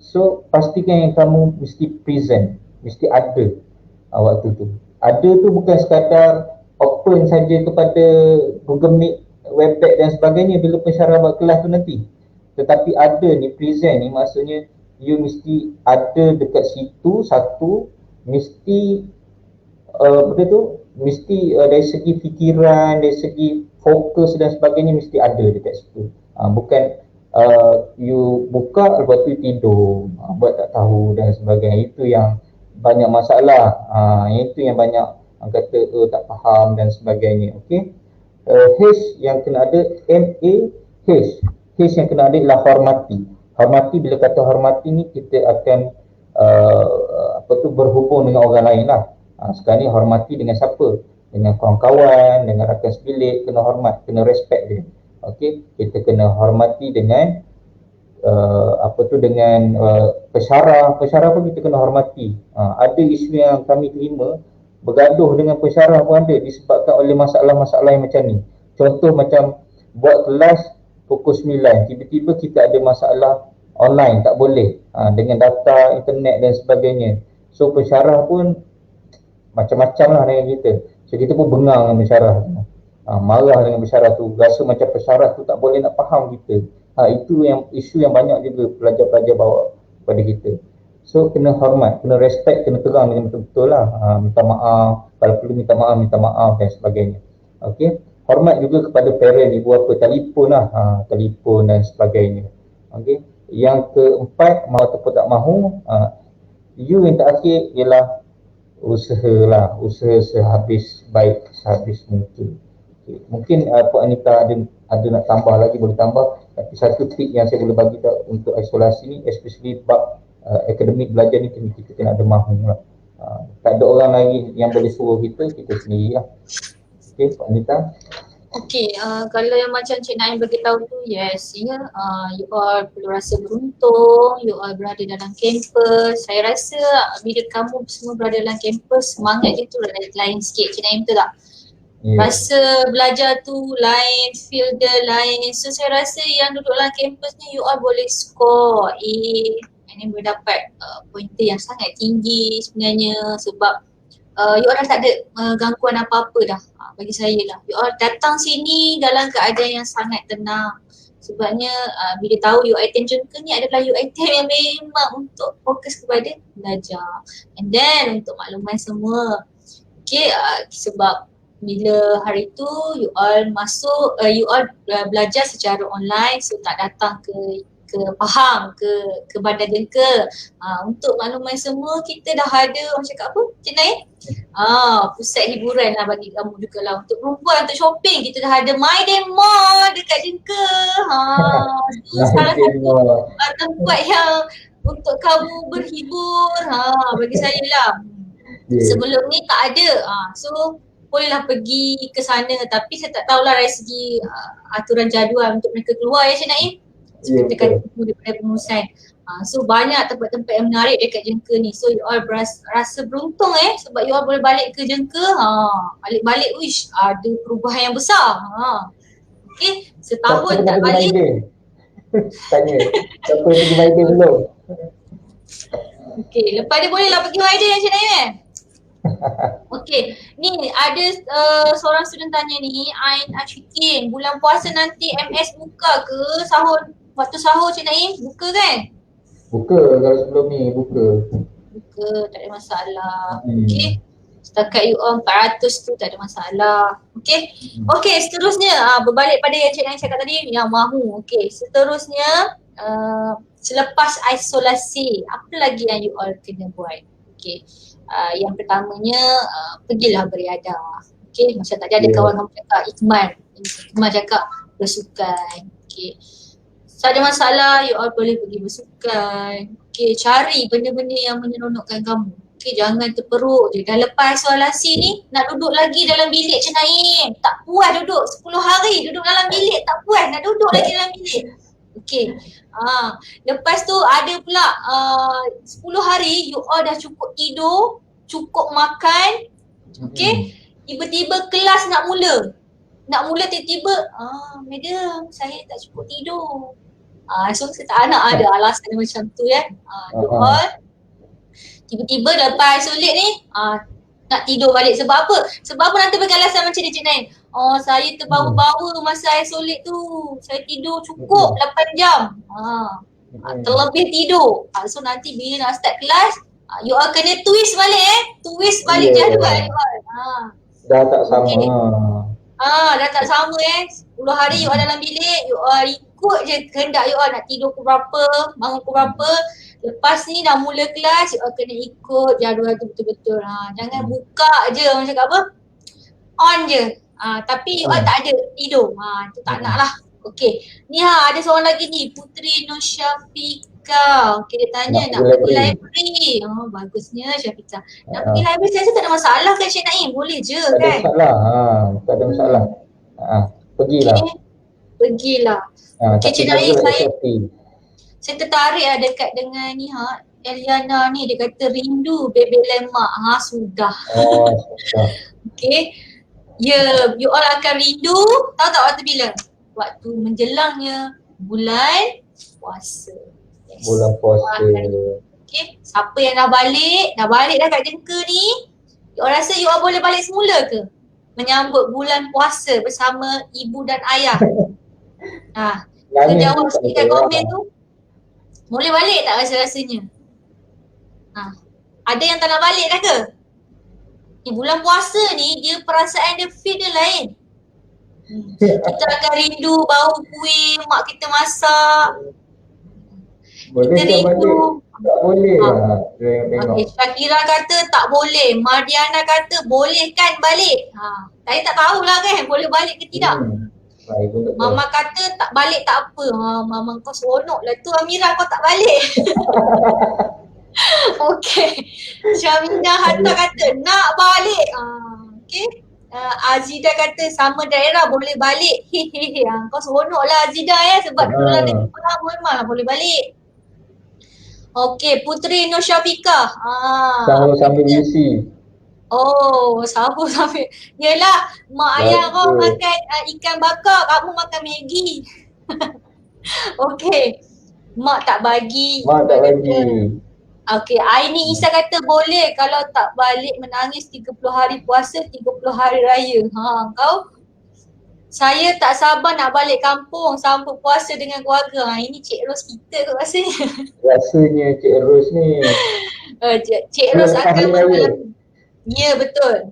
So pastikan yang kamu mesti present, mesti ada waktu tu. Ada tu bukan sekadar open saja kepada Google Meet, Webex dan sebagainya bila pensyarah buat kelas tu nanti. Tetapi ada ni, present ni maksudnya you mesti ada dekat situ. Satu, mesti mesti dari segi fikiran, dari segi fokus dan sebagainya mesti ada dekat situ. Bukan you buka lepas tu tidur, buat tak tahu dan sebagainya. Itu yang banyak masalah. Itu yang banyak kata tak faham dan sebagainya. Okey. H yang kena ada, M-A-H. H yang kena ada ialah hormati. Hormati, bila kata hormati ni kita akan berhubung dengan orang lain lah. Sekarang ni hormati dengan siapa? Dengan kawan-kawan, dengan rakan sebilik, kena hormat, kena respect dia. Okey, kita kena hormati dengan dengan pensyarah pun kita kena hormati. Ada isu yang kami terima, bergaduh dengan pensyarah pun ada disebabkan oleh masalah-masalah yang macam ni. Contoh macam buat kelas pukul 9, tiba-tiba kita ada masalah online, tak boleh dengan data, internet dan sebagainya. So pensyarah pun macam-macam lah dengan kita. So kita pun bengang dengan pensyarah, marah dengan pensyarah tu, rasa macam pensyarah tu tak boleh nak faham kita. Itu yang isu yang banyak juga pelajar-pelajar bawa kepada kita. So kena hormat, kena respect, kena terang dengan betul-betul lah. Minta maaf, kalau perlu minta maaf dan sebagainya. Okey, hormat juga kepada parent, ibu bapa, telefon lah, telefon dan sebagainya. Okey, yang keempat, mahu ataupun tak mahu, you yang terakhir ialah usaha sehabis baik, sehabis mungkin. Okay. Mungkin Puan Anita ada nak tambah lagi, boleh tambah. Tapi satu tip yang saya boleh bagi untuk isolasi ni, especially bab akademik belajar ni, kita kena ada mahu lah. Tak ada orang lagi yang boleh suruh kita sendiri lah. Okay, Puan Anita. Okay, kalau yang macam Cik Naim beritahu tu, yes, you all perlu rasa beruntung, you all berada dalam kampus. Saya rasa bila kamu semua berada dalam kampus, semangat dia tu lain sikit, Cik Naim, betul tak? Yeah. Rasa belajar tu lain, feel dia lain. So saya rasa yang duduk dalam kampus ni, you all boleh score A and then boleh dapat pointer yang sangat tinggi sebenarnya sebab you all dah tak ada gangguan apa-apa dah bagi saya lah. You all datang sini dalam keadaan yang sangat tenang. Sebabnya bila tahu you attention ke ni adalah you item yang memang untuk fokus kepada belajar. And then untuk makluman semua. Okay, sebab bila hari tu you all masuk, you all belajar secara online, so tak datang ke Pahang, ke Bandar Jengka. Untuk makluman semua kita dah ada orang cakap apa? Cik Naim? Pusat hiburan lah bagi kamu jugalah. Untuk perempuan, untuk shopping kita dah ada My Day Mall dekat Jengka. So salah satu tempat yang untuk kamu berhibur. Bagi saya lah. Sebelum ni tak ada. So bolehlah pergi ke sana, tapi saya tak tahulah dari segi aturan jadual untuk mereka keluar ya Cik Naim. Kita kata daripada pengurusan. So banyak tempat-tempat yang menarik dekat Jengka ni. So you all rasa beruntung sebab you all boleh balik ke Jengka. Balik-balik wish ada perubahan yang besar. Okay, setahun tak balik. Tanya, siapa pergi My Day belum? Okay, lepas dia bolehlah pergi My Day Cik Naim Okay, ni ada seorang student tanya ni, Ain Ashikin, bulan puasa nanti MS buka ke sahur? Waktu sahur Cik Naim buka kan? Buka, kalau sebelum ni buka. Buka, tak ada masalah. Okay, setakat you all 400 tu tak ada masalah. Okay, okay seterusnya berbalik pada yang Cik Naim cakap tadi, yang mahu. Okay, seterusnya selepas isolasi, apa lagi yang you all kena buat? Okay, yang pertamanya pergilah beriadah. Okay, macam tadi ada kawan kamu cakap, Ikmal cakap bersukan. Okay, tak ada masalah, you all boleh pergi bersukan. Okay, cari benda-benda yang menyeronokkan kamu. Okay, jangan terperuk je. Dah lepas isolasi ni, nak duduk lagi dalam bilik Cik Naim. Tak puas duduk 10 hari duduk dalam bilik, tak puas nak duduk lagi dalam bilik. Okay, lepas tu ada pula 10 hari you all dah cukup tidur, cukup makan. Okay, tiba-tiba kelas nak mula. Tiba-tiba, madam saya tak cukup tidur. So tak nak ada alasan macam tu ya. You all tiba-tiba lepas isolate ni nak tidur balik. Sebab apa? Sebab apa nanti bagi alasan macam ni Cik Naim? Saya terbawa-bawa masa isolate tu. Saya tidur cukup 8 jam. Terlebih tidur. So nanti bila nak start kelas, you all kena twist balik twist balik jadual. Dah tak sama. Dah tak sama 10 hari you all dalam bilik, you all ikut je kehendak you all nak tidur pukul berapa, bangun pukul berapa. Lepas ni dah mula kelas, you all kena ikut jadual tu betul-betul. Jangan buka je orang cakap apa, on je. Tapi you all tak ada tidur. Tu tak nak lah. Okay, ni ada seorang lagi ni, Putri Nur Syafiqah. Okay, dia tanya nak pergi library. Bagusnya Syafiqah. Nak pergi library saya rasa tak ada masalah kan Cik Naim? Boleh je tak kan? Tak ada masalah. Pergilah. Okay, pergilah. Okay Cik Naim, saya tertarik lah dekat dengan ni Eliana ni, dia kata rindu bebek lemak. Sudah. Sudah. Okay, you all akan rindu. Tahu tak waktu bila? Waktu menjelangnya bulan puasa. Bulan puasa. Okay, siapa yang dah balik dah kat Jengka ni, you all rasa you all boleh balik semula ke? Menyambut bulan puasa bersama ibu dan ayah. Kita jawab sikit kat komen tu. Boleh balik tak rasa-rasanya? Ada yang tak nak balik dah ke? Bulan puasa ni dia perasaan dia feel dia lain. Kita akan rindu bau kuih mak kita masak. Boleh kita rindu. Tak boleh lah. Okay, Syakira kata tak boleh. Mardiana kata boleh kan balik. Saya tak tahulah kan boleh balik ke tidak. Mama kata tak balik tak apa. Mama kau seronok lah tu Amira kau tak balik. Okay, Syamina Hatta kata nak balik. Okay, Azida kata sama daerah boleh balik. Hehehe. Kau seronok lah Azida sebab dulu lah dia memang lah boleh balik. Okay, Putri Nur Syafiqah. Sama-sama UC. Sahur sampai. Yelah, mak ayah kau makan ikan bakar, kamu makan Maggi. Okay. Mak tak bagi. Mak tak bagi. Okay, Aini Isa kata boleh kalau tak balik menangis 30 hari puasa, 30 hari raya. Kau? Saya tak sabar nak balik kampung sambut puasa dengan keluarga. Ini Cik Ros kita kot rasanya. Rasanya Cik Ros ni. Cik Ros akan mengalami. Ya, betul.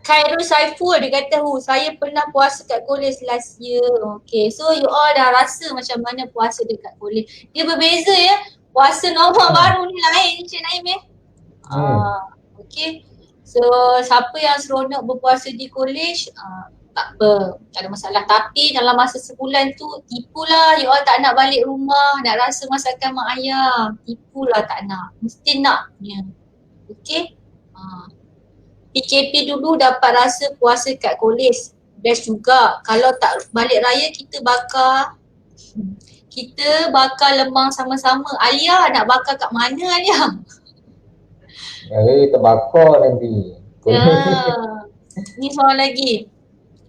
Khairul Saiful dia kata, saya pernah puasa kat Kolej last year. Okay, so you all dah rasa macam mana puasa dekat Kolej. Dia berbeza ya. Puasa normal baru ni lain Cik Naim ya. Okay. So siapa yang seronok berpuasa di Kolej, tak apa, tak ada masalah. Tapi dalam masa sebulan tu tipulah you all tak nak balik rumah, nak rasa masakan mak ayah. Tipulah tak nak. Mesti nak punya. Okay. PKP dulu dapat rasa puasa kat Kolej. Best juga. Kalau tak balik raya kita bakar lemang sama-sama. Alia nak bakar kat mana Alia? Terbakar nanti. Ni soalan lagi.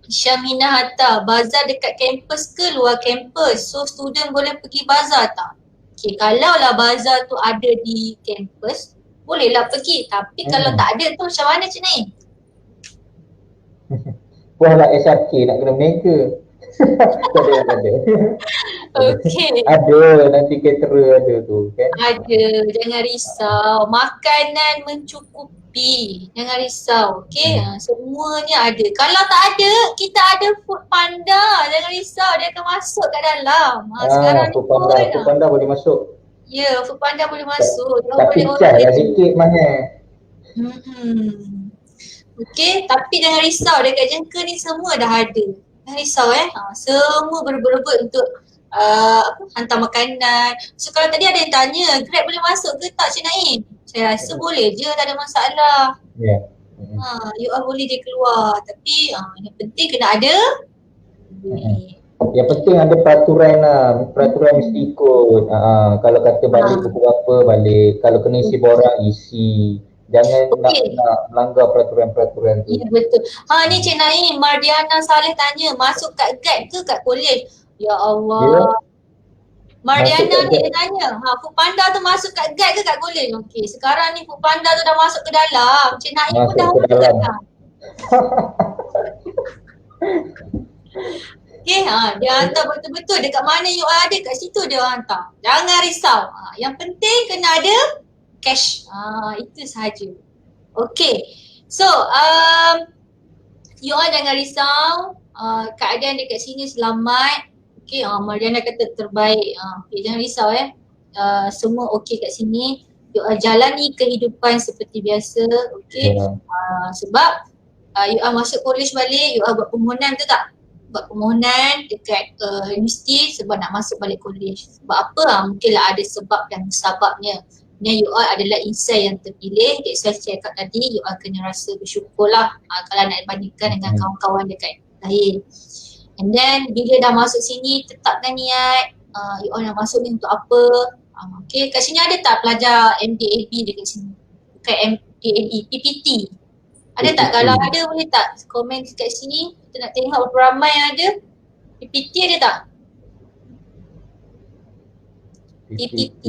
Syamina Hatta, bazar dekat kampus ke luar kampus? So student boleh pergi bazar tak? Okay, kalau lah bazar tu ada di kampus, bolehlah pergi. Tapi kalau tak ada tu macam mana Cik Naim? Buahlah SRK nak kena mega. ada. Okay. Ada, nanti caterer ada tu kan. Ada, jangan risau. Makanan mencukupi. Jangan risau, okay? Semuanya ada. Kalau tak ada, kita ada Food Panda. Jangan risau, dia akan masuk kat dalam. Sekarang Food Panda boleh masuk. Ya, Food Panda boleh masuk. Tapi cah lah sikit mahal. Okay, tapi jangan risau. Dekat Jengka ni semua dah ada. Jangan risau semua berebut-rebut untuk hantar makanan. So kalau tadi ada yang tanya, Grab boleh masuk ke tak Cik Naim? Saya rasa boleh je, tak ada masalah. You all boleh je keluar. Tapi yang penting kena ada Yang penting ada peraturan lah. Peraturan mesti ikut. Kalau kata balik pukul berapa balik. Kalau kena isi borang isi. Jangan nak melanggar peraturan-peraturan tu. Ya, betul. Ni Cik Naim, Mardiana Saleh tanya, masuk kat guide ke kat kolej? Ya Allah. Mardiana ni dia tanya, Food Panda tu masuk kat guide ke kat kolej? Okey, sekarang ni Food Panda tu dah masuk ke dalam. Cik Naim pun dah masuk ke dalam. Okey, dia hantar betul-betul dekat mana you ada, kat situ dia hantar. Jangan risau. Yang penting kena ada cash. Itu sahaja. Okey. So, you all jangan risau. Keadaan dekat sini selamat. Okey, Mariana kata terbaik. Okay, jangan risau semua okey kat sini. You all jalani kehidupan seperti biasa. Okey. Sebab you all masuk kolej balik, you all buat permohonan tu tak? Buat permohonan dekat universiti sebab nak masuk balik kolej. Sebab apa? Mungkinlah ada sebab dan musababnya. You all adalah insan yang terpilih. That's why saya cakap tadi, you all kena rasa bersyukur lah kalau nak bandingkan dengan kawan-kawan dekat lain. And then bila dah masuk sini, tetapkan niat you all nak masuk ni untuk apa. Okay, kat sini ada tak pelajar MDAB dekat sini? Bukan MDAB, PPT. Ada tak? Kalau ada boleh tak komen kat sini? Kita nak tengok berapa ramai yang ada. PPT ada tak? PPT.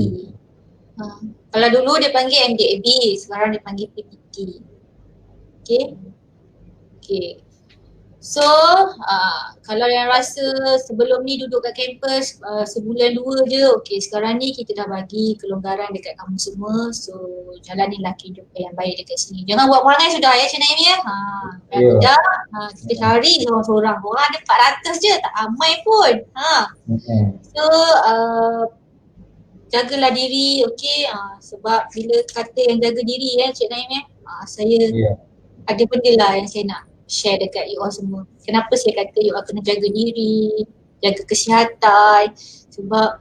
Kalau dulu dia panggil MDAB, sekarang dia panggil PPT. Okay. Okay. So, kalau yang rasa sebelum ni duduk kat kampus sebulan dua je, okay, sekarang ni kita dah bagi kelonggaran dekat kamu semua. So, jalanilah kehidupan yang baik dekat sini. Jangan buat perangai sudah ya Cik Naim ya. Tidak, kita cari seorang-seorang. Orang ada 400 je, tak ramai pun. So, jagalah diri, okay. Sebab bila kata yang jaga diri Cik Naim saya ada benda lah yang saya nak share dekat you all semua. Kenapa saya kata you all kena jaga diri, jaga kesihatan. Sebab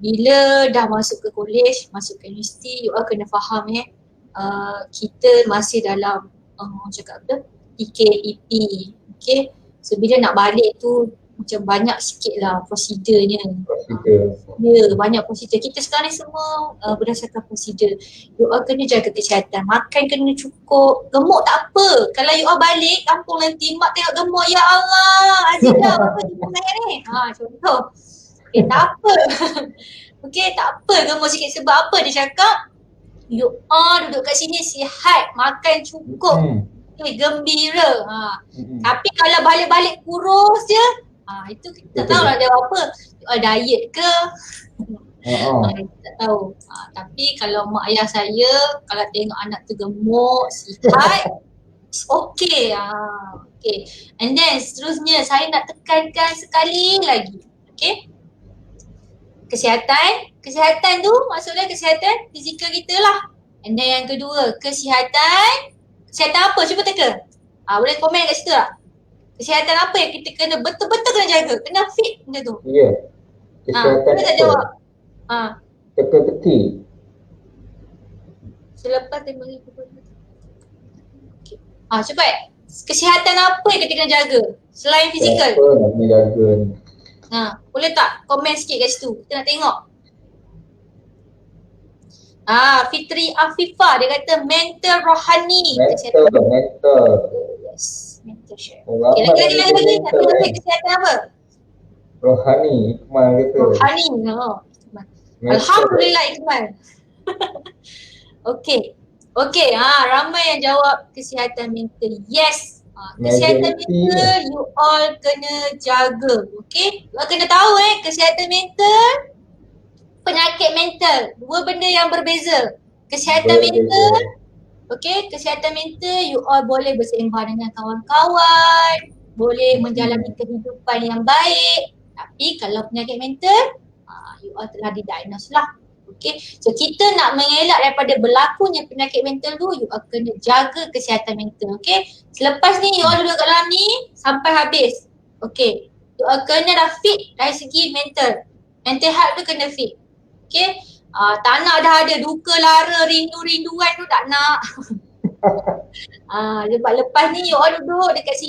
bila dah masuk ke kolej, masuk ke universiti, you all kena faham kita masih dalam cakap apa? PKPP. Okay. So bila nak balik tu macam banyak sikit lah prosedurnya. Ya, banyak prosedur. Kita sekarang ni semua berdasarkan prosedur. You all kena jaga kesihatan. Makan kena cukup. Gemuk tak apa. Kalau you all balik kampung nanti, mak tengok gemuk, ya Allah, Aziza, apa dia naik ni? Contoh. Okay, tak apa. Okay, tak apa gemuk sikit. Sebab apa dia cakap? You all duduk kat sini sihat, makan cukup, okay, gembira. Tapi kalau balik-balik kurus je, itu kita tak tahu nak jawab apa. You all diet ke? Tak tahu. Tapi kalau mak ayah saya, kalau tengok anak tu gemuk, sihat, it's okay. Okay. And then seterusnya saya nak tekankan sekali lagi. Okay. Kesihatan tu maksudnya kesihatan fizikal kita lah. And then yang kedua, kesihatan apa? Cuba teka. Boleh komen kat situ tak? Kesihatan apa yang kita kena betul-betul kena jaga? Kena fit benda tu. Ya. Kesihatan tak jawab. Teka-teki. Selepas tembak ni. Okay. Cepat. Kesihatan apa yang kita kena jaga? Selain fizikal. Apa nak kena jaga ni? Boleh tak komen sikit kat situ? Kita nak tengok. Fitri Afifah dia kata mental rohani. Mental. Yes, mental share. Okay, lagi. Satu lagi kesihatan apa? Rohani, Iqmal kata. Rohani. Alhamdulillah Iqmal. Okay, ramai yang jawab kesihatan mental. Yes. Kesihatan mental you all kena jaga. Okay, you all kena tahu kesihatan mental, penyakit mental, dua benda yang berbeza. Kesihatan mental, kesihatan mental you all boleh bersembang dengan kawan-kawan, boleh menjalani kehidupan yang baik. Tapi kalau penyakit mental, you all telah didiagnose lah. Okay, so kita nak mengelak daripada berlakunya penyakit mental tu, you all kena jaga kesihatan mental. Okay, selepas ni you all duduk kat dalam ni sampai habis. Okay, you all kena dah fit dari segi mental health tu kena fit. Okay, tak nak dah ada duka lara, rindu-rinduan tu tak nak. Sebab lepas ni you all duduk dekat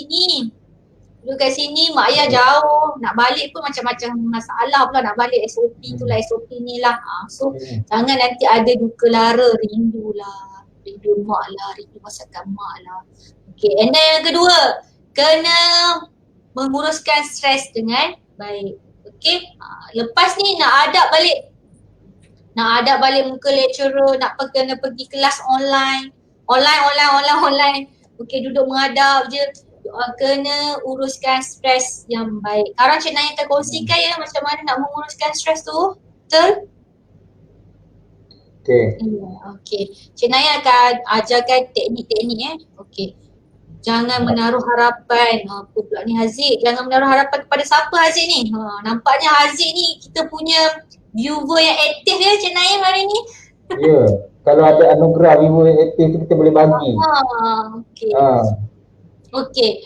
sini, mak ayah jauh, nak balik pun macam-macam masalah pula, nak balik SOP tu lah, SOP ni lah. So jangan nanti ada duka lara, rindu lah, rindu mak lah, rindu masakan mak lah. Okay, and then yang kedua, kena menguruskan stres dengan baik. Okay, lepas ni nak adap balik muka lecturer, kena pergi kelas online. Okay, duduk menghadap je. Kena uruskan stres yang baik. Sekarang Cik Naya akan kongsikan macam mana nak menguruskan stres tu. Betul? Okay. Cik Naya akan ajarkan teknik-teknik Okay. Jangan menaruh harapan. Apa pula ni Haziq? Jangan menaruh harapan kepada siapa Haziq ni? Nampaknya Haziq ni kita punya viewer yang aktif Cik Naya hari ni. Ya. Kalau ada anugerah viewer yang aktif tu kita boleh bagi. Okay. Okay,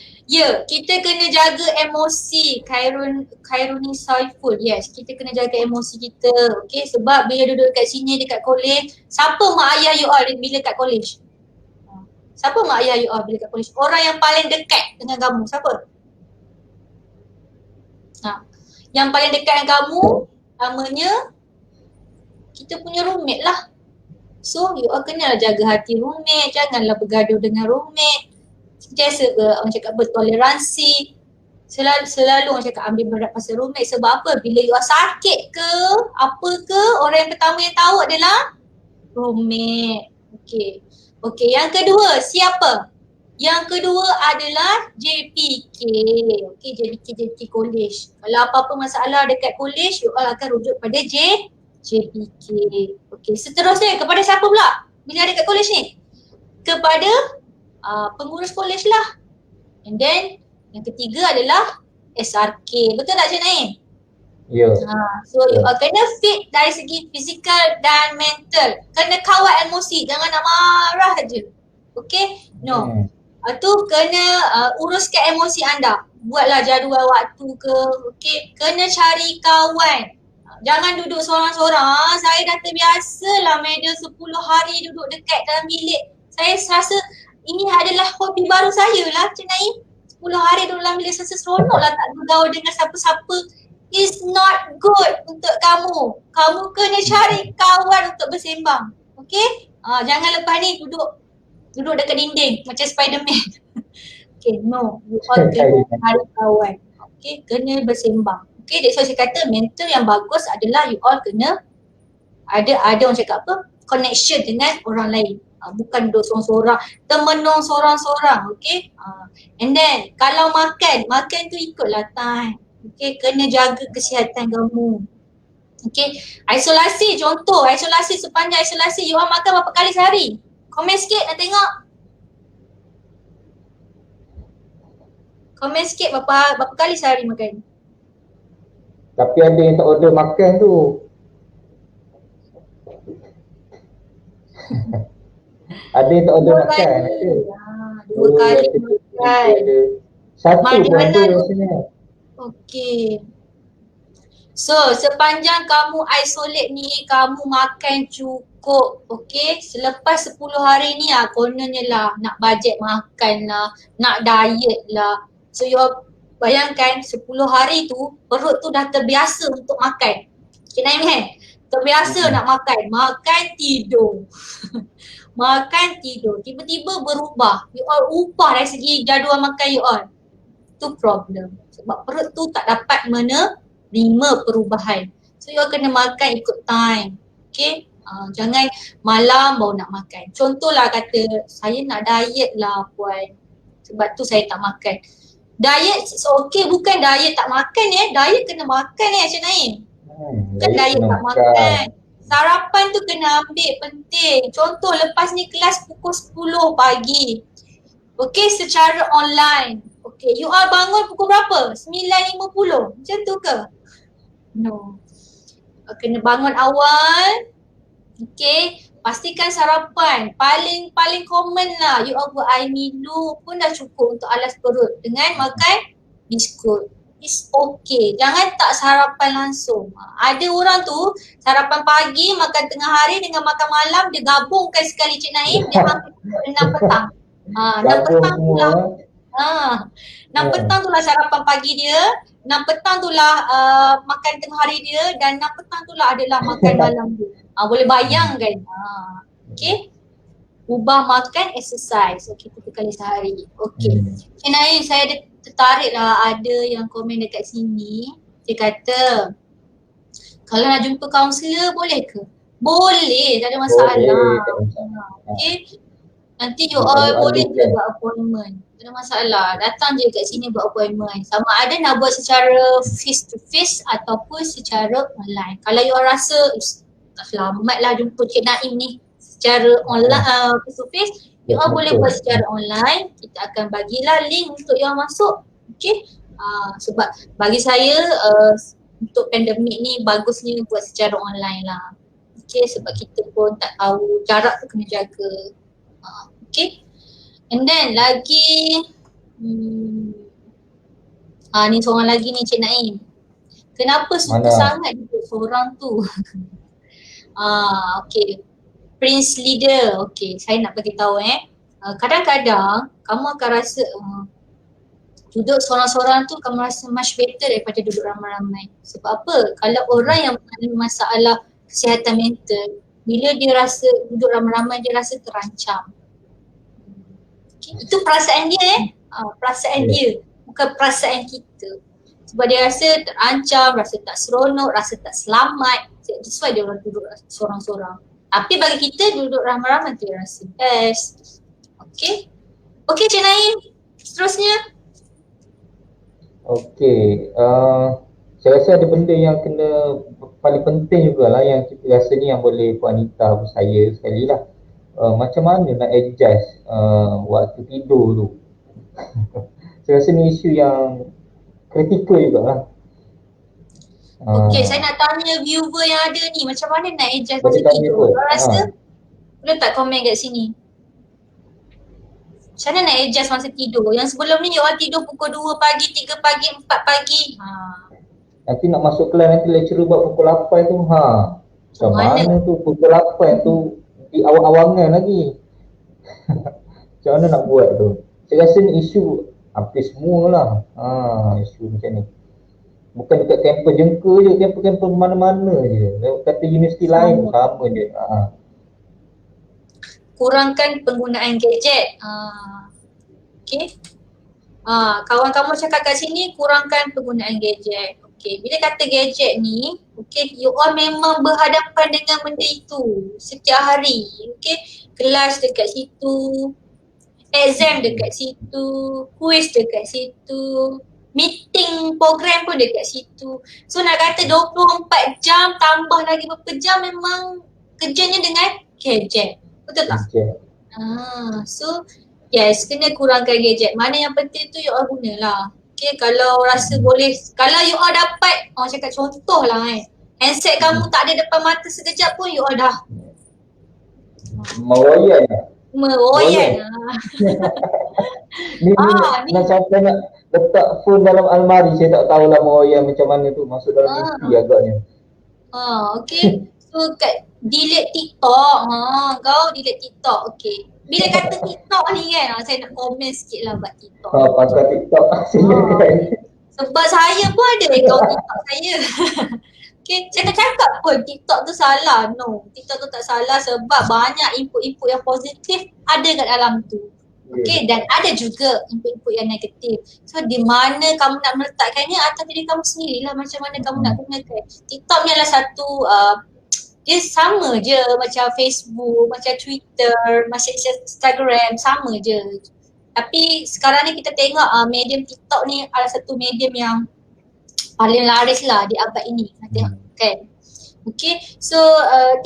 kita kena jaga emosi. Khairuni Saiful, yes, kita kena jaga emosi kita. Okay, sebab bila duduk kat sini dekat college, siapa mak ayah you all bila kat college? Siapa mak ayah you all bila kat college? Orang yang paling dekat dengan kamu, siapa? Yang paling dekat dengan kamu, namanya kita punya roommate lah. So, you all kenalah jaga hati roommate, janganlah bergaduh dengan roommate. Sentiasa orang cakap bertoleransi. Selalu orang cakap ambil berat pasal roommate. Sebab apa? Bila you sakit ke, apa ke, orang yang pertama yang tahu adalah roommate. Okay, yang kedua siapa? Yang kedua adalah JPK. Okay, JPK college. Kalau apa-apa masalah dekat college, you all akan rujuk pada JPK. Okay, seterusnya kepada siapa pula? Bila dekat college ni? Kepada pengurus college lah. And then yang ketiga adalah SRK. Betul tak Cik Naim? Ya. So you kena fit dari segi fizikal dan mental. Kena kawal emosi, jangan nak marah je. Okay? No. Tu kena uruskan emosi anda. Buatlah jadual waktu ke. Okay? Kena cari kawan. Jangan duduk seorang-seorang. Saya dah terbiasa lah media 10 hari duduk dekat dalam bilik. Saya rasa ini adalah hobi baru saya lah Cik Naim. 10 hari dalam bilik saya seronok lah tak bergaul dengan siapa-siapa. It's not good untuk kamu. Kamu kena cari kawan untuk bersembang. Okay? Jangan lepas ni duduk dekat dinding macam Spiderman. Okay, no. You all kena cari kawan. Okay, kena bersembang. Okay, that's why saya kata mentor yang bagus adalah you all kena ada orang cakap apa, connection dengan orang lain. Bukan duduk seorang-seorang, termenung seorang-seorang, okay. And then kalau makan tu ikutlah time. Okay, kena jaga kesihatan kamu. Okay, isolasi, contoh isolasi, sepanjang isolasi you all makan berapa kali sehari? Komen sikit nak tengok. Komen sikit berapa kali sehari makan? Tapi ada yang tak order makan tu. Ada yang tak order makan. Ada. Dua kali makan. Satu pun ada Mariana rasanya. Okay. So sepanjang kamu isolate ni, kamu makan cukup, okay. Selepas 10 hari ni kononnya lah nak bajet makan lah, nak diet lah. So you bayangkan 10 hari tu perut tu dah terbiasa untuk makan. Cik Naim kan? Terbiasa nak makan tidur. Makan tidur, tiba-tiba berubah. You all ubah dari segi jadual makan you all. Tu problem. Sebab perut tu tak dapat menerima perubahan. So you all kena makan ikut time. Okay? Jangan malam baru nak makan. Contohlah kata saya nak diet lah puan. Sebab tu saya tak makan. Diet okay, bukan diet tak makan diet kena makan Cik Naim. Bukan diet tak makan. Sarapan tu kena ambil, penting. Contoh lepas ni kelas pukul 10 pagi. Okay, secara online. Okay, you all bangun pukul berapa? 9.50. Macam tu ke? No. Kena bangun awal. Okay, pastikan sarapan. Paling common lah. You all buat air Milo pun dah cukup untuk alas perut. Dengan makan biskut. It's okay. Jangan tak sarapan langsung. Ada orang tu sarapan pagi, makan tengah hari dengan makan malam dia gabungkan sekali Cik Naim, dia hampir 6 petang. 6 petang tu lah. 6 petang tu lah sarapan pagi dia, 6 petang tu lah makan tengah hari dia dan 6 petang tu lah adalah makan malam dia. Boleh bayangkan. Okay. Ubah makan, exercise. Okay, 3 kali sehari. Okay. Cik Naim, saya ada tertarik lah, ada yang komen dekat sini. Dia kata kalau nak jumpa kaunselor boleh ke? Boleh, tak ada masalah. Okay. Nanti you all boleh je buat appointment. Tak ada masalah. Datang je kat sini buat appointment. Sama ada nak buat secara face to face ataupun secara online. Kalau you all rasa tak selamat lah jumpa Cik Naim ni secara online, face to face, you all boleh buat secara online. Kita akan bagilah link untuk you all masuk. Okay. Sebab bagi saya untuk pandemik ni bagusnya buat secara online lah. Okay, sebab kita pun tak tahu, jarak tu kena jaga. Okay. And then lagi ni seorang lagi ni Cik Naim. Kenapa suka sangat duduk seorang tu? Okay. Prince leader. Okay, saya nak bagi tahu kadang-kadang kamu akan rasa duduk seorang-seorang tu kamu rasa much better daripada duduk ramai-ramai. Sebab apa? Kalau orang yang mengalami masalah kesihatan mental, bila dia rasa duduk ramai-ramai dia rasa terancam. Okay. Itu perasaan dia perasaan dia, bukan perasaan kita. Sebab dia rasa terancam, rasa tak seronok, rasa tak selamat. That's why dia orang duduk seorang-seorang. Tapi bagi kita duduk ramai-ramai tu rasa best. Okay. Okay Cik Naim, seterusnya. Okay, saya rasa ada benda yang kena paling penting jugalah yang kita rasa ni yang boleh Puan Anita atau saya sekali lah. Macam mana nak adjust waktu tidur tu. Saya rasa ni isu yang kritikal jugalah. Okay, saya nak tanya viewer yang ada ni, macam mana nak adjust masa tidur? Kau rasa? Boleh tak komen kat sini? Macam mana nak adjust masa tidur? Yang sebelum ni you all tidur pukul 2 pagi, 3 pagi, 4 pagi. Nanti nak masuk kelas nanti lecturer buat pukul 8 tu. Macam mana tu pukul 8 tu di awang-awangan lagi. Macam mana nak buat tu? Saya rasa ni isu hampir semualah. Isu macam ni. Bukan dekat kampus Jengka je, kampus-kampus mana-mana je. Kata universiti lain sama je. Kurangkan penggunaan gadget. Okay. Kawan kamu cakap kat sini kurangkan penggunaan gadget. Okay, bila kata gadget ni, okay, you all memang berhadapan dengan benda itu setiap hari. Okay, kelas dekat situ, exam dekat situ, quiz dekat situ, meeting program pun dekat situ. So nak kata 24 jam tambah lagi beberapa jam memang kerjanya dengan gadget. Betul tak? Gadget. So yes, kena kurangkan gadget. Mana yang penting tu you all gunalah. Okay, kalau rasa boleh, kalau you all dapat, orang cakap contoh lah handset kamu tak ada depan mata sekejap pun you all dah Meroyan. meroyan. Ni nak sampai nak letak phone dalam almari, saya tak tahulah meroyan macam mana tu, masuk dalam mimpi agaknya. Okay. So kat delete TikTok, kau delete TikTok, okay. Bila kata TikTok ni kan, saya nak komen sikit lah buat TikTok. Pakai TikTok, silakan. Sebab saya pun ada account TikTok saya. Okay, saya tak cakap pun TikTok tu salah. No, TikTok tu tak salah sebab banyak input-input yang positif ada kat dalam tu. Okay, dan ada juga input-input yang negatif. So di mana kamu nak meletakkannya atas diri kamu sendirilah, macam mana kamu nak gunakan. TikTok ni adalah satu dia sama je macam Facebook, macam Twitter, macam Instagram, sama je. Tapi sekarang ni kita tengok medium TikTok ni adalah satu medium yang paling laris lah di abad ini. Tengok kan. Okay, so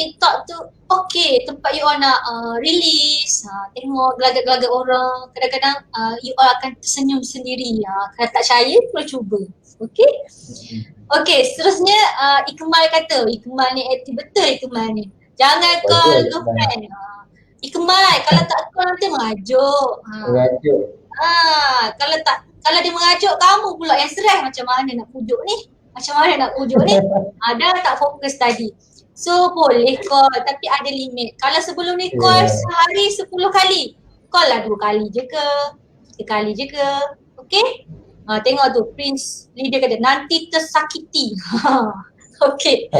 TikTok tu okay, tempat you all nak release, tengok gelagat-gelagat orang. Kadang-kadang you all akan tersenyum sendiri. Kalau tak percaya, boleh cuba. Okay. Okay, seterusnya Ikmal kata, Ikmal ni aktif betul Ikmal ni. Jangan call girlfriend. Ikmal, kalau tak call nanti mengajuk. Mengajuk. Kalau dia mengajuk kamu pula yang stress, macam mana nak pujuk ni? Ada tak fokus tadi. So boleh call tapi ada limit. Kalau sebelum ni call sehari 10 kali, call lah 2 kali je ke, 3 kali je ke. Okay? Tengok tu Prince Leader kata nanti tersakiti. Okay.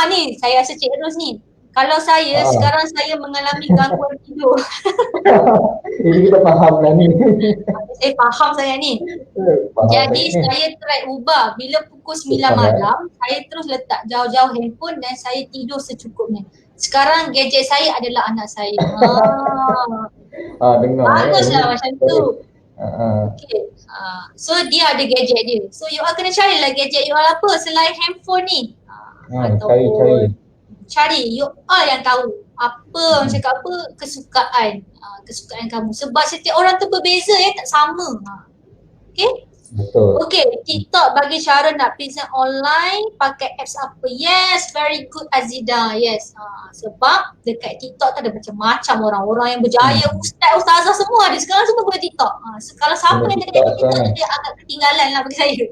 Ni saya rasa Cik Ros ni. Kalau saya sekarang saya mengalami gangguan tidur. Ini kita faham lah ni. Saya faham saya ni. Jadi saya try ubah. Bila pukul 9 malam, saya terus letak jauh-jauh handphone dan saya tidur secukupnya. Sekarang gadget saya adalah anak saya. Dengar. Baguslah macam tu. Okay. So dia ada gadget dia. So you all kena carilah gadget you all apa selain handphone ni. Cari you all yang tahu apa orang cakap apa kesukaan kamu. Sebab setiap orang tu berbeza tak sama. Okay? Betul. Okay, TikTok bagi cara nak present online pakai apps apa? Yes, very good Azida. Yes. Sebab dekat TikTok tu ada macam-macam orang yang berjaya, ustazah semua ada. Sekarang semua boleh TikTok. Kalau siapa yang ada TikTok tu dia agak ketinggalan lah bagi saya.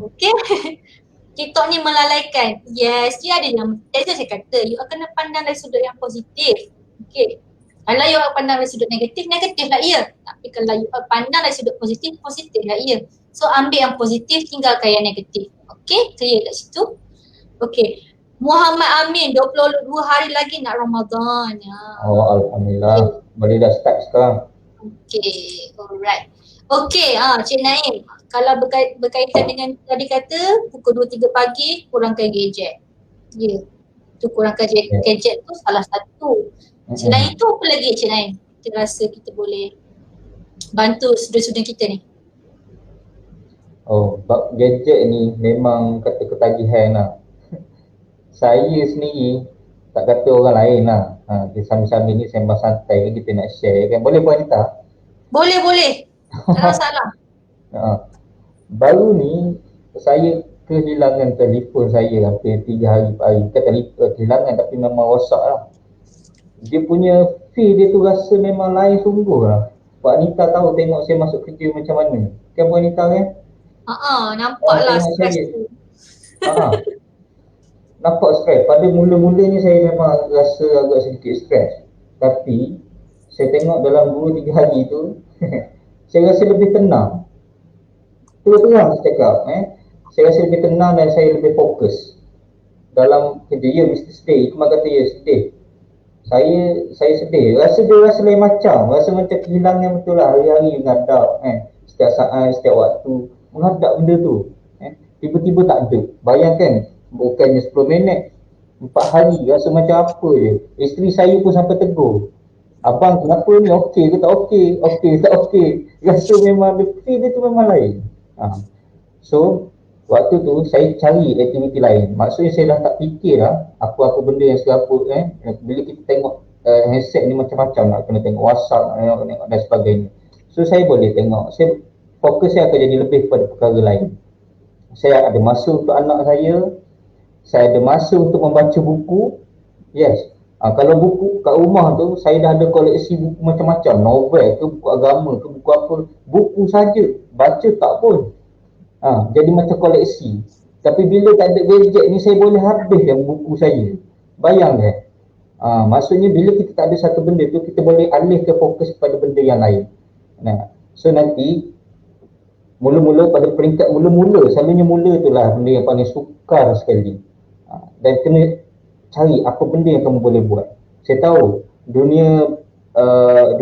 Okay. TikTok ni melalaikan. Yes, dia ada yang saya kata you akan pandang dari sudut yang positif. Okay. Kalau you pandang dari sudut negatif lah ia. Tapi kalau you pandang dari sudut positif lah ia. So ambil yang positif, tinggalkan yang negatif. Okay, clear kat situ. Okay. Muhammad Amin, 22 hari lagi nak Ramadan. Alhamdulillah. Boleh dah start sekarang. Okay, alright. Okay, Cik Naim, kalau berkaitan dengan tadi kata pukul 2-3 pagi kurangkan gadget. Ya, tu kurangkan gadget tu salah satu. Selain itu apa lagi Cik Naim? Kita rasa kita boleh bantu sudut-sudut kita ni. Gadget ni memang kata ketagihan lah. Saya sendiri, tak kata orang lain lah. Sambil-sambil ni sembang santai kita nak share kan. Boleh Puan Anita? Boleh. Tak masalah. Baru ni saya kehilangan telefon saya hampir 3 hari 4 hari. Bukan kehilangan tapi memang rosak lah. Dia punya feel dia tu rasa memang lain sungguh lah. Puan Anita tahu tengok saya masuk kerja macam mana. Kan Puan Anita kan? Nampaklah stres tu. Nampak stres. Pada mula-mulanya saya memang rasa agak sedikit stres. Tapi saya tengok dalam 2-3 hari tu saya rasa lebih tenang. Terang saya cakap saya rasa lebih tenang dan saya lebih fokus dalam kerja. Ya Mr. Sedih, Ikmal kata ya sedih. Saya sedih. Dia rasa lain macam. Rasa macam kehilangan betul lah. Hari-hari menghadap setiap saat, setiap waktu menghadap benda tu. tiba-tiba tak ada. Bayangkan, bukannya 10 minit, 4 hari rasa macam apa je. Isteri saya pun sampai tegur, abang kenapa ni, okey ke tak okey, okey tak okey, rasa memang feel dia tu memang lain. So waktu tu saya cari aktiviti lain, maksudnya saya dah tak fikir lah apa-apa benda yang serapa bila kita tengok handset ni macam-macam, nak kena tengok WhatsApp, nak tengok dan sebagainya. So saya boleh tengok, fokus saya akan jadi lebih kepada perkara lain. Saya ada masa untuk anak saya ada masa untuk membaca buku. Yes. Kalau buku kat rumah tu, saya dah ada koleksi buku macam-macam, novel ke, buku agama ke, buku apa, buku saja, baca tak pun. Jadi macam koleksi. Tapi bila tak ada gadget ni, saya boleh habiskan buku saya. Bayangkan. Maksudnya bila kita tak ada satu benda tu, kita boleh alihkan fokus kepada benda yang lain. So nanti mula-mula, pada peringkat mula-mula, selalunya mula tu lah benda yang paling sukar sekali. Dan kena cari apa benda yang kamu boleh buat. Saya tahu dunia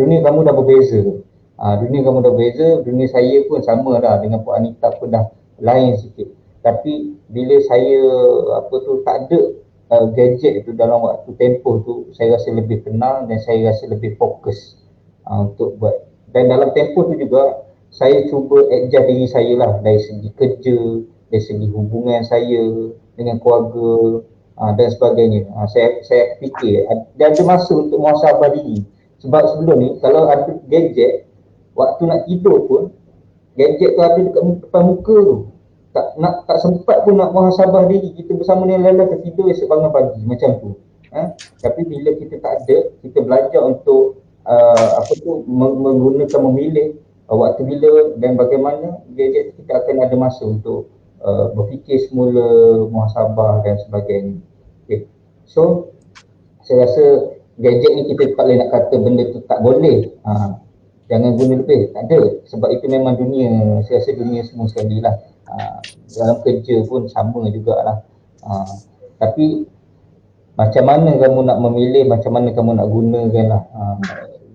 kamu dah berbeza. Dunia kamu dah berbeza, dunia saya pun sama dah dengan Puan Anita pun dah lain sikit. Tapi bila saya tak ada gadget tu dalam waktu tempoh tu, saya rasa lebih tenang dan saya rasa lebih fokus untuk buat. Dan dalam tempoh tu juga saya cuba adjust diri saya lah, dari segi kerja, dari segi hubungan saya dengan keluarga dan sebagainya. Saya fikir ada masa untuk muhasabah diri. Sebab sebelum ni kalau ada gadget, waktu nak tidur pun gadget tu ada dekat depan muka tu, tak sempat pun nak muhasabah diri. Kita bersama dengan lelah tertidur, esok bangun pagi macam tu. Tapi bila kita tak ada, kita belajar untuk menggunakan, memilih waktu bila dan bagaimana gadget kita akan ada masa untuk berfikir semula, muhasabah dan sebagainya. Okay. So saya rasa gadget ni kita tak boleh nak kata benda tu tak boleh, jangan guna lebih, tak ada. Sebab itu memang dunia, saya rasa dunia semua sekali lah. Dalam kerja pun sama jugalah. Tapi macam mana kamu nak memilih, macam mana kamu nak gunakan lah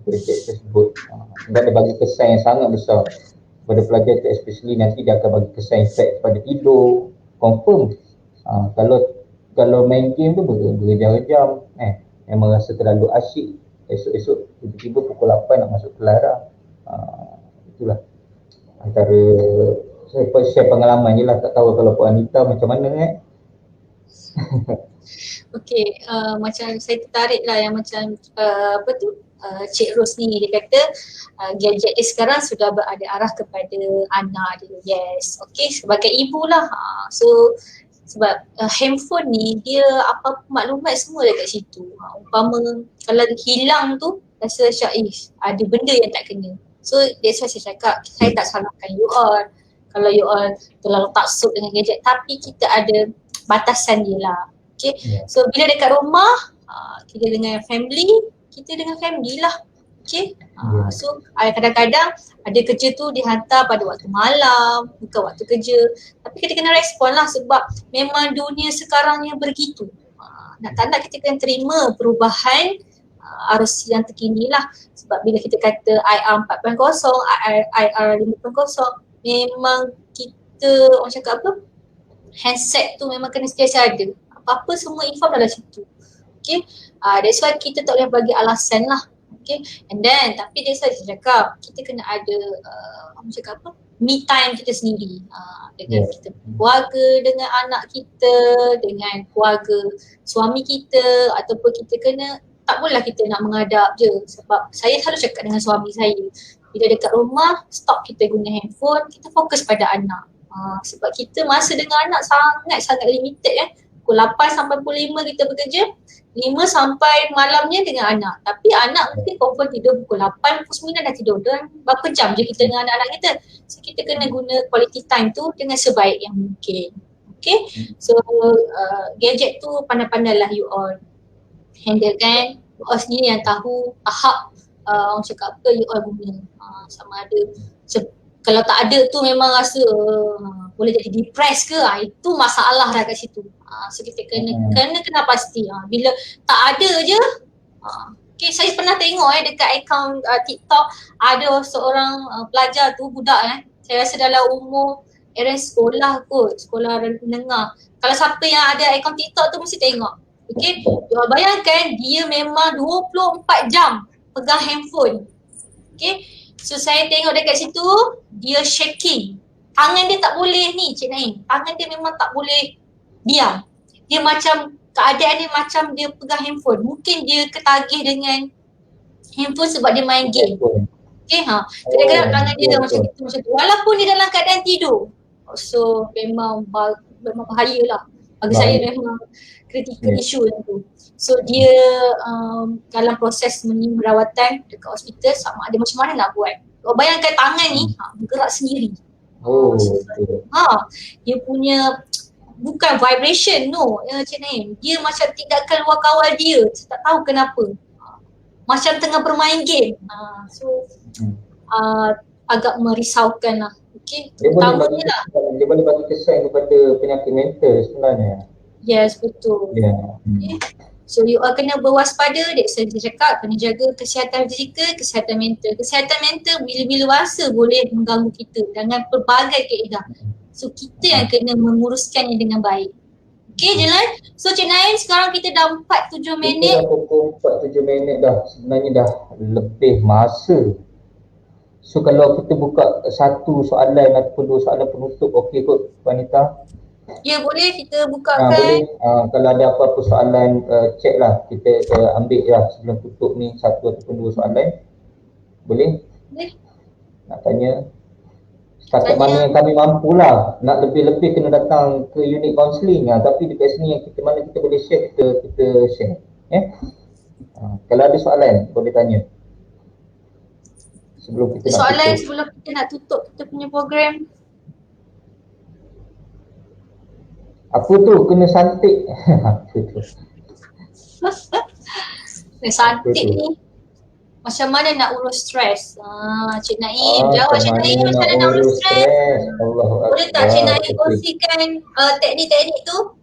gadget tersebut. Sebab dia bagi kesan yang sangat besar kepada pelajar tu, especially nanti dia akan bagi kesan efek pada tidur, confirm. Kalau main game tu berjam-jam, memang rasa terlalu asyik, esok-esok tiba-tiba pukul 8 nak masuk kelas dah. Itulah antara saya share pengalaman je lah, tak tahu kalau Puan Anita macam mana Okey, macam saya tertarik lah yang macam Cik Ros ni, dia kata gadget dia sekarang sudah berada arah kepada anak dia. Yes, okey, sebagai ibu lah. So sebab handphone ni dia apa maklumat semua dekat situ. Umpama kalau hilang tu rasa ada benda yang tak kena. So that's why saya cakap, saya tak salahkan you all kalau you all terlalu taksub dengan gadget, tapi kita ada batasan dia lah. Okay, so bila dekat rumah kita dengan family lah. Okay, so kadang-kadang ada kerja tu dihantar pada waktu malam, bukan waktu kerja, tapi kita kena respon lah sebab memang dunia sekarang yang begitu. Nak tak nak kita kena terima perubahan arus yang terkini lah. Sebab bila kita kata IR 4.0, IR 5.0, memang kita orang cakap handset tu memang kena sentiasa ada. Apa-apa semua info dalam situ. Okay, that's why kita tak boleh bagi alasan lah. Okay, and then tapi that's why saya cakap kita kena ada me time kita sendiri, dengan kita keluarga, dengan anak kita, dengan keluarga suami kita, ataupun kita kena, tak bolehlah kita nak menghadap je. Sebab saya selalu cakap dengan suami saya, bila dekat rumah stop kita guna handphone, kita fokus pada anak. Sebab kita masa dengan anak sangat-sangat limited pukul 8 sampai pukul 5 kita bekerja, 5 sampai malamnya dengan anak. Tapi anak mungkin confirm tidur pukul 8, pukul 9 dah tidur. Dan berapa jam je kita dengan anak-anak kita. So kita kena guna quality time tu dengan sebaik yang mungkin. Okay, so gadget tu pandai-pandailah you all handle kan. You all sendiri yang tahu tahap orang cakap apa you all guna. Sama ada kalau tak ada tu memang rasa boleh jadi depressed ke, itu masalah dah kat situ. So kita kena pasti. Bila tak ada je, okay, saya pernah tengok dekat akaun TikTok ada seorang pelajar tu, budak saya rasa dalam umur era sekolah kot, sekolah menengah. Kalau siapa yang ada akaun TikTok tu mesti tengok. Okay, bayangkan dia memang 24 jam pegang handphone. Okay, so saya tengok dekat situ, dia shaking. Tangan dia tak boleh ni Cik Naim, tangan dia memang tak boleh diam. Dia macam, keadaan dia macam dia pegang handphone. Mungkin dia ketagih dengan handphone sebab dia main game. Okay, kadang-kadang tangan dia macam tu. Walaupun dia dalam keadaan tidur. So memang bahaya lah. Bagi saya memang critical issue tu. So dia dalam proses merawatan dekat hospital, sama ada macam mana nak buat. Bayangkan tangan ni bergerak sendiri. Dia punya bukan vibration, no, Cik Naim. Dia macam tidak keluar kawal dia. Saya tak tahu kenapa. Macam tengah bermain game. Agak merisaukan lah. Okay. Dia boleh bagi kesan kepada penyakit mental sebenarnya. Yes, betul. Okay. So you all kena berwaspada. Saya cakap kena jaga kesihatan fizikal, kesihatan mental. Kesihatan mental bila-bila masa boleh mengganggu kita dengan pelbagai kaedah. So kita yang kena menguruskannya dengan baik. Okay Jelan. So Cik Naim, sekarang kita dah 47 minit. Kita dah pukul 47 minit dah. Sebenarnya dah lebih masa. So kalau kita buka satu soalan ataupun dua soalan penutup, okey kot Wanita? Ya boleh, kita bukakan. Boleh. Kalau ada apa-apa soalan, check lah. Kita ambil lah sebelum tutup ni satu ataupun dua soalan. Boleh? Boleh. Nak tanya? Setakat mana yang kami mampu lah. Nak lebih-lebih kena datang ke unit counselling. Tapi dekat sini yang kita boleh share, kita share. Kalau ada soalan, boleh tanya. Sebelum kita sebelum kita nak tutup kita punya program. Apa tu? Kena santik. Apa tu? Kena santik ni. Macam mana nak urus stres? Cik Naim, jawab Cik Naim macam mana nak urus stres. Boleh tak Cik Naim kongsikan teknik-teknik tu?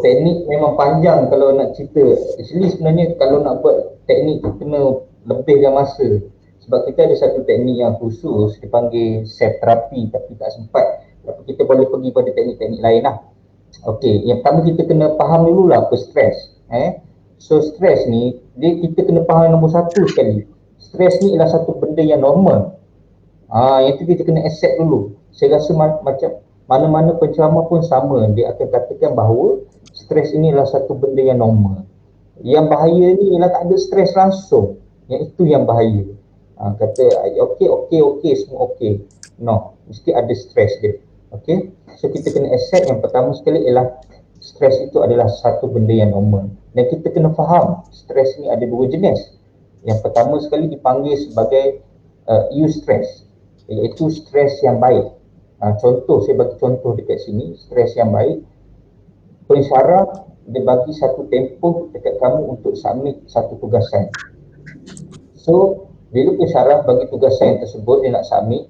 Teknik memang panjang kalau nak cerita. Actually sebenarnya kalau nak buat teknik tu kena lebihkan masa. Sebab kita ada satu teknik yang khusus dipanggil self terapi tapi tak sempat. Tapi kita boleh pergi pada teknik-teknik lain lah. Okey, yang pertama kita kena faham dululah apa stres. So stres ni, kita kena faham nombor satu sekali. Stres ni ialah satu benda yang normal. Yang tu kita kena accept dulu. Saya rasa macam mana-mana penceramah pun sama. Dia akan katakan bahawa stres ini adalah satu benda yang normal. Yang bahaya ni ialah tak ada stres langsung. Yang itu yang bahaya. Kata okey, semua okey. No, mesti ada stres dia. Okey. So kita kena accept yang pertama sekali ialah stres itu adalah satu benda yang normal. Dan kita kena faham stres ni ada dua jenis. Yang pertama sekali dipanggil sebagai eustress, iaitu stres yang baik. Contoh, saya bagi contoh dekat sini, stres yang baik. Pensyarah dia bagi satu tempoh dekat kamu untuk submit satu tugasan. So bila pensyarah bagi tugasan yang tersebut dia nak submit,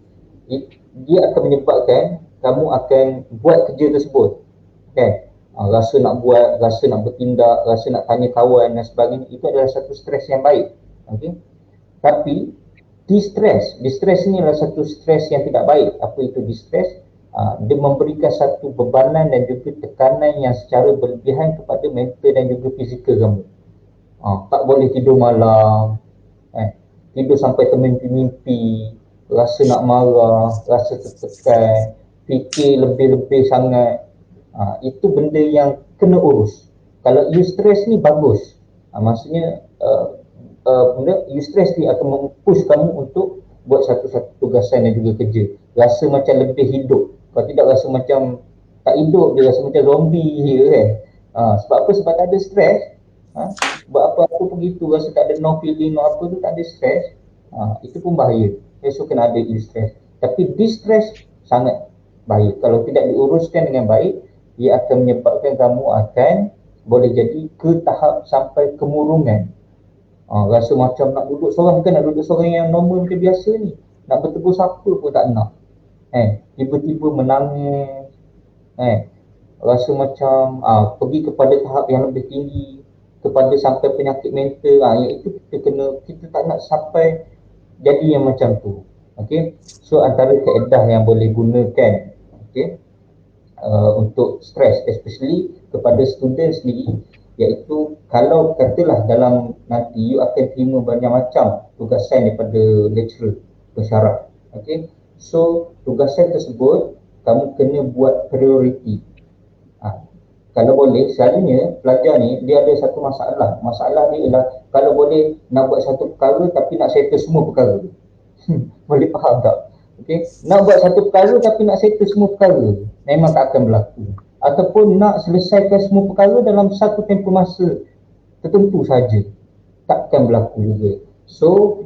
dia akan menyebabkan kamu akan buat kerja tersebut. Okay. Rasa nak buat, rasa nak bertindak, rasa nak tanya kawan dan sebagainya, itu adalah satu stres yang baik. Okay. Tapi distress ni adalah satu stres yang tidak baik. Apa itu distress? Dia memberikan satu bebanan dan juga tekanan yang secara berlebihan kepada mental dan juga fizikal kamu. Tak boleh tidur malam, tidur sampai termimpi-mimpi, rasa nak marah, rasa tertekan, fikir lebih-lebih sangat. Itu benda yang kena urus. Kalau eustress ni bagus. Maksudnya eustress ni akan mempush kamu untuk buat satu-satu tugasan dan juga kerja. Rasa macam lebih hidup. Kalau tidak rasa macam tak hidup, dia rasa macam zombie je kan. Sebab apa? Sebab tak ada stres. Buat apa-apa begitu, rasa tak ada no feeling, no apa tu, tak ada stres. Itu pun bahaya. So kena ada eustress. Tapi distress sangat bahaya. Kalau tidak diuruskan dengan baik, ia akan menyebabkan kamu akan boleh jadi ke tahap sampai kemurungan. Rasa macam nak duduk seorang, bukan nak duduk seorang yang normal macam biasa ni. Nak bertegur siapa pun tak nak. Tiba-tiba menangis. Rasa macam pergi kepada tahap yang lebih tinggi, kepada sampai penyakit mental. Yang itu kita tak nak sampai jadi yang macam tu. Okay. So antara kaedah yang boleh gunakan Okay, untuk stres, especially kepada student sendiri, iaitu kalau katalah dalam nanti you akan terima banyak macam tugasan daripada lecturer pensyarah. Okay, so tugasan tersebut kamu kena buat priority. Kalau boleh, selalunya pelajar ni dia ada satu masalah dia ialah kalau boleh nak buat satu perkara tapi nak settle semua perkara. Boleh faham tak? Okay, nak buat satu perkara tapi nak settle semua perkara, memang tak akan berlaku. Ataupun nak selesaikan semua perkara dalam satu tempoh masa tertentu saja, takkan berlaku juga. So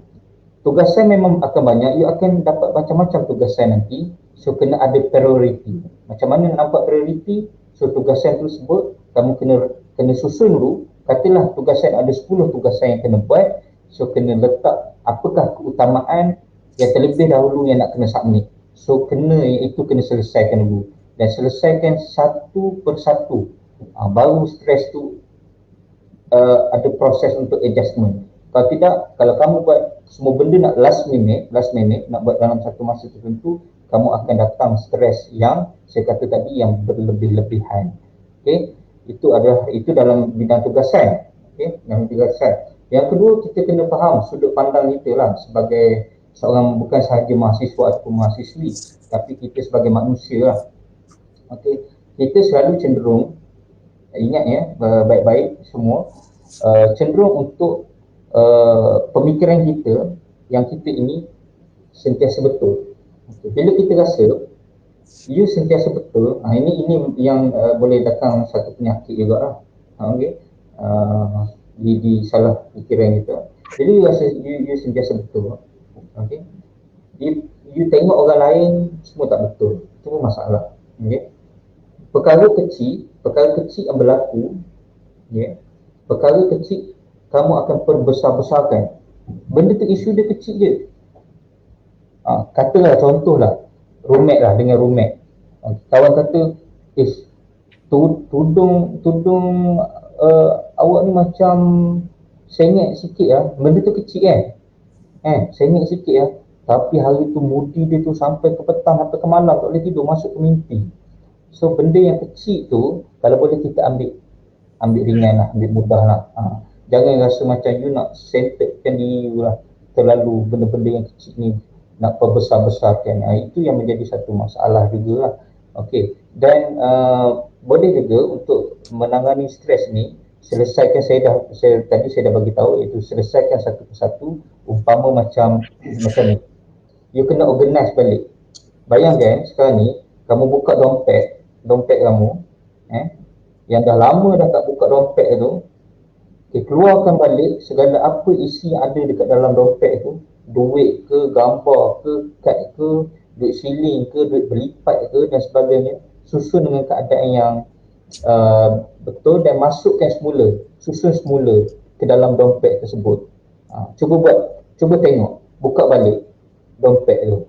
tugasan memang akan banyak, you akan dapat macam-macam tugasan nanti. So kena ada priority. Macam mana nak nampak priority? So tugasan tersebut kamu kena susun dulu. Katalah tugasan ada 10 tugasan yang kena buat. So kena letak apakah keutamaan yang terlebih dahulu yang nak kena submit. So itu kena selesaikan dulu. Dan selesaikan satu persatu. Baru stres tu ada proses untuk adjustment. Kalau tidak, kalau kamu buat semua benda nak last minute, nak buat dalam satu masa tertentu, kamu akan datang stres yang saya kata tadi yang berlebih-lebihan. Okey, itu dalam bidang tugasan. Okey, dalam tugasan. Yang kedua, kita kena faham sudut pandang kita lah sebagai seorang, bukan sahaja mahasiswa atau mahasiswi, tapi kita sebagai manusia lah. Okey, kita selalu cenderung, ingat ya, baik-baik semua, cenderung untuk pemikiran kita yang kita ini sentiasa betul. Bila kita rasa you sentiasa betul, ini yang boleh datang satu penyakit juga lah. Okay, di salah fikiran kita. Jadi you rasa you sentiasa betul. Okay, you tengok orang lain semua tak betul, itu pun masalah. Okay, perkara kecil yang berlaku, perkara kecil kamu akan perbesar-besarkan. Benda tu isu dia kecil je. Katalah contohlah roommate lah, dengan roommate. Kawan kata, tudung awak ni macam sengit sikit lah. Benda tu kecil kan? Sengit sikit lah. Tapi hari tu moodi dia tu sampai ke petang, sampai ke malam, tak boleh tidur, masuk ke mimpi. So benda yang kecil tu kalau boleh kita ambil ringan lah, ambil mudah lah. Jangan rasa macam you nak centeredkan diri lah terlalu benda-benda yang kecil ni, nak perbesar-besarkan. Itu yang menjadi satu masalah juga lah. Okey, dan boleh juga untuk menangani stres ni, selesaikan, tadi saya dah bagi tahu, iaitu selesaikan satu persatu. Umpama macam ni, you kena organize balik. Bayangkan sekarang ni kamu buka dompet kamu, yang dah lama dah tak buka dompet tu, keluarkan balik segala apa isi yang ada dekat dalam dompet tu, duit ke, gambar ke, kad ke, duit siling ke, duit berlipat ke dan sebagainya. Susun dengan keadaan yang betul dan susun semula ke dalam dompet tersebut. Cuba tengok, buka balik dompet tu.